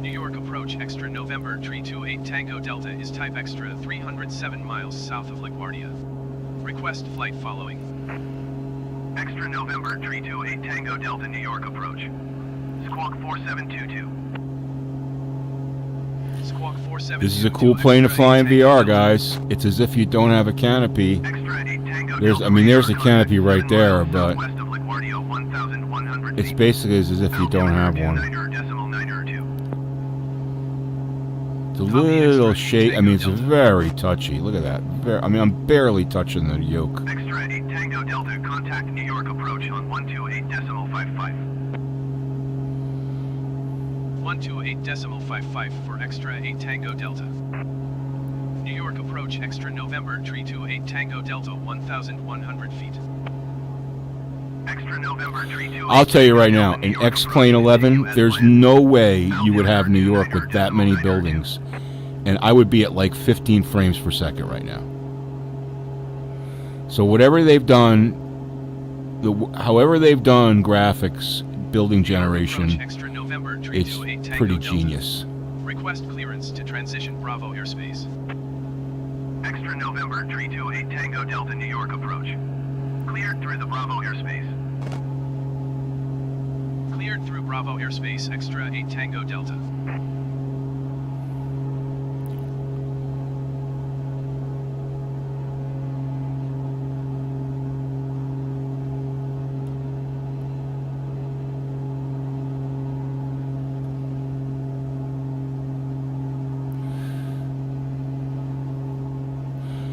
New York approach extra November 328 Tango Delta is type extra 307 miles south of LaGuardia. Request flight following. Extra November 328 Tango Delta New York approach. Squawk 4722. Squawk 4722. This is a cool plane to extra fly in 8 Tango VR, Delta. guys. It's as if you don't have a canopy. Extra 8 Tango There's, Delta I mean, there's the radar canopy contact right there, 7 but miles southwest of LaGuardia, 1,100 it's feet. basically as if you don't have one. 9.902. It's a little shake. I mean, it's very touchy. Look at that. I mean, I'm barely touching the yoke. Extra 8 Tango Delta, contact New York approach on 128.55. 128.55 for extra 8 Tango Delta. New York approach extra November 328 Tango Delta 1,100 feet. Extra November 328. I'll tell you right now, New in York X-Plane approach, 11, US there's plan. no way you would have New York with that many buildings. And I would be at like 15 frames per second right now. So whatever they've done, however they've done graphics, building generation, Extra November it's 328 Tango pretty Delta. genius. Request clearance to transition Bravo airspace. Extra November 328 Tango Delta New York approach. Cleared through the Bravo airspace. Cleared through Bravo airspace extra 8 Tango Delta.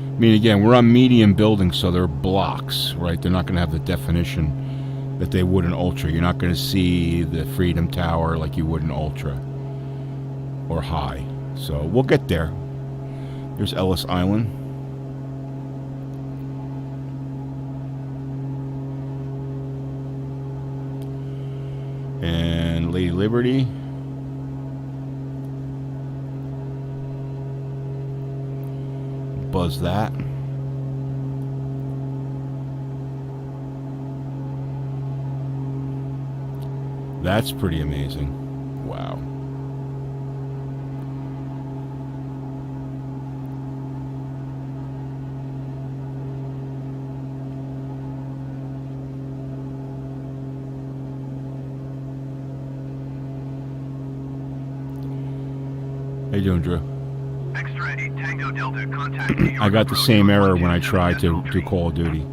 I mean, again, we're on medium buildings, so they're blocks, right? They're not going to have the definition that they would in Ultra. You're not going to see the Freedom Tower like you would in Ultra or High. So we'll get there. There's Ellis Island. And Lady Liberty. Buzz that. That's pretty amazing. Wow. How you doing, Drew? Extra 8 Tango Delta, contact New York I got the approach same on error when I tried to 127.3. do Call of Duty.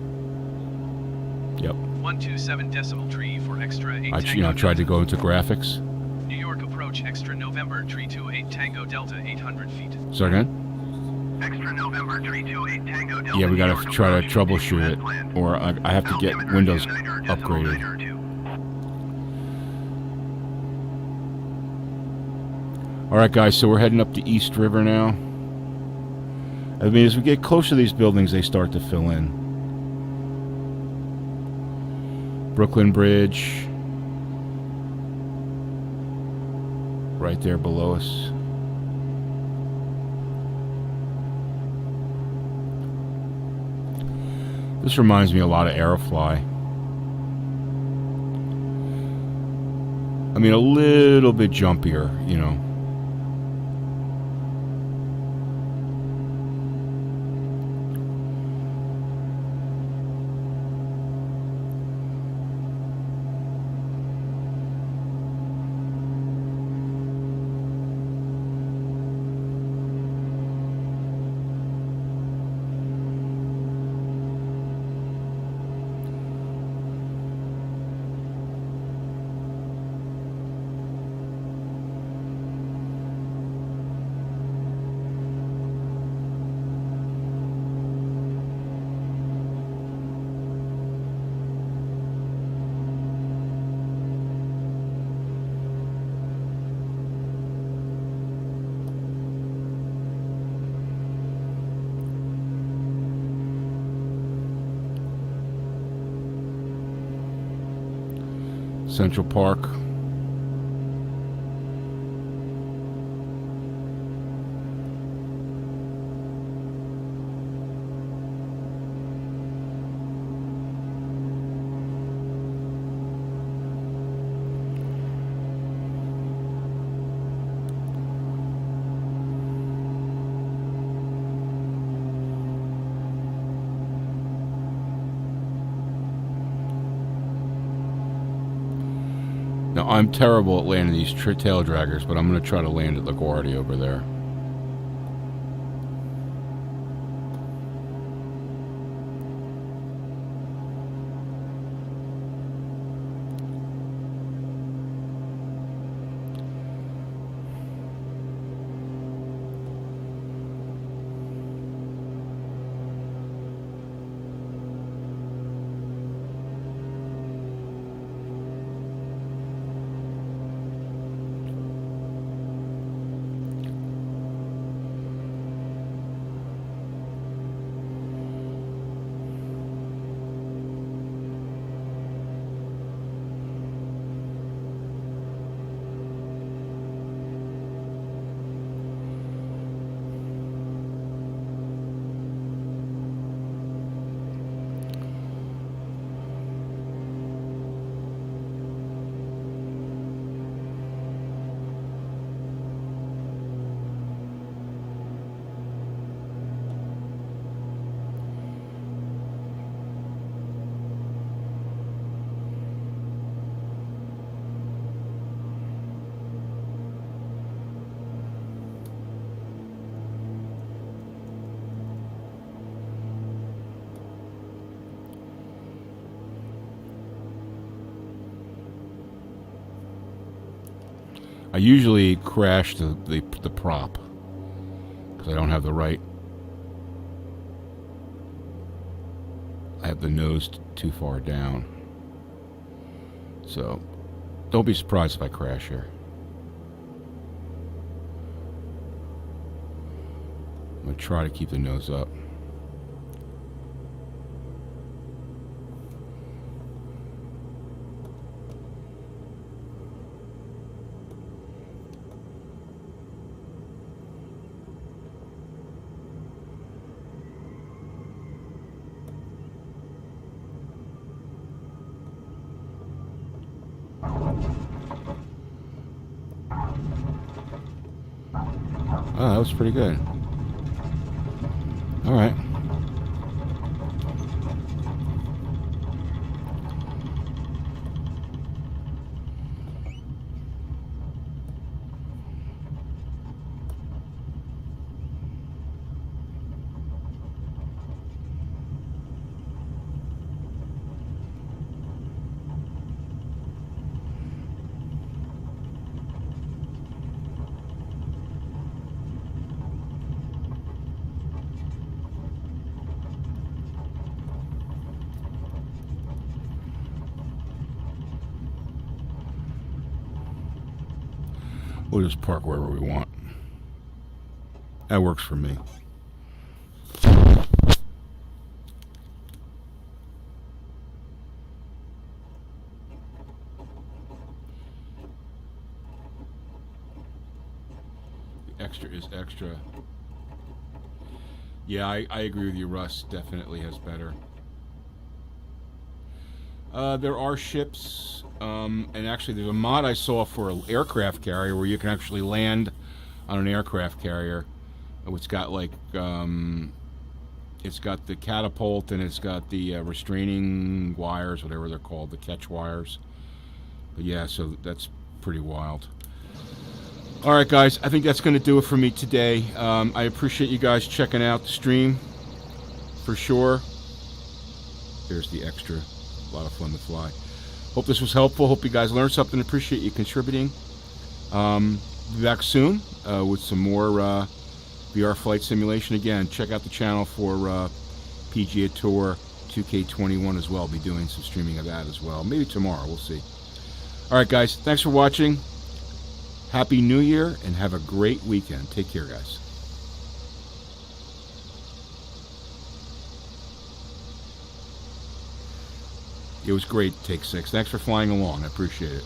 Yep. 127.3 for extra 8 I Tango tried to Delta. go into graphics. New York approach extra November 328 Tango Delta 800 feet. So again? Extra November 328 Tango Delta. Yeah, we New gotta York try to approach, troubleshoot US it, plan. or I have to get Altimeter Windows 29.902. upgraded. All right, guys. So we're heading up the East River now. I mean, as we get closer to these buildings, they start to fill in. Brooklyn Bridge, right there below us. This reminds me a lot of Aerofly. I mean, a little bit jumpier, you know. Central Park. Now, I'm terrible at landing these tail draggers, but I'm going to try to land at LaGuardia over there. I usually crash the prop because I don't have the right. I have the nose too far down. So don't be surprised if I crash here. I'm going to try to keep the nose up. Oh, that was pretty good. All right. We'll just park wherever we want. That works for me. The extra is extra. Yeah, I agree with you, Russ. Definitely has better. There are ships, and actually there's a mod I saw for an aircraft carrier where you can actually land on an aircraft carrier. It's got like, it's got the catapult and it's got the restraining wires, whatever they're called, the catch wires. But yeah, so that's pretty wild. All right, guys, I think that's going to do it for me today. I appreciate you guys checking out the stream, for sure. There's the extra. A lot of fun to fly. Hope this was helpful. Hope you guys learned something. Appreciate you contributing. Be back soon with some more VR flight simulation. Again, check out the channel for PGA Tour 2K21 as well. I'll be doing some streaming of that as well. Maybe tomorrow. We'll see. All right, guys. Thanks for watching. Happy New Year and have a great weekend. Take care, guys. It was great, Take 6. Thanks for flying along. I appreciate it.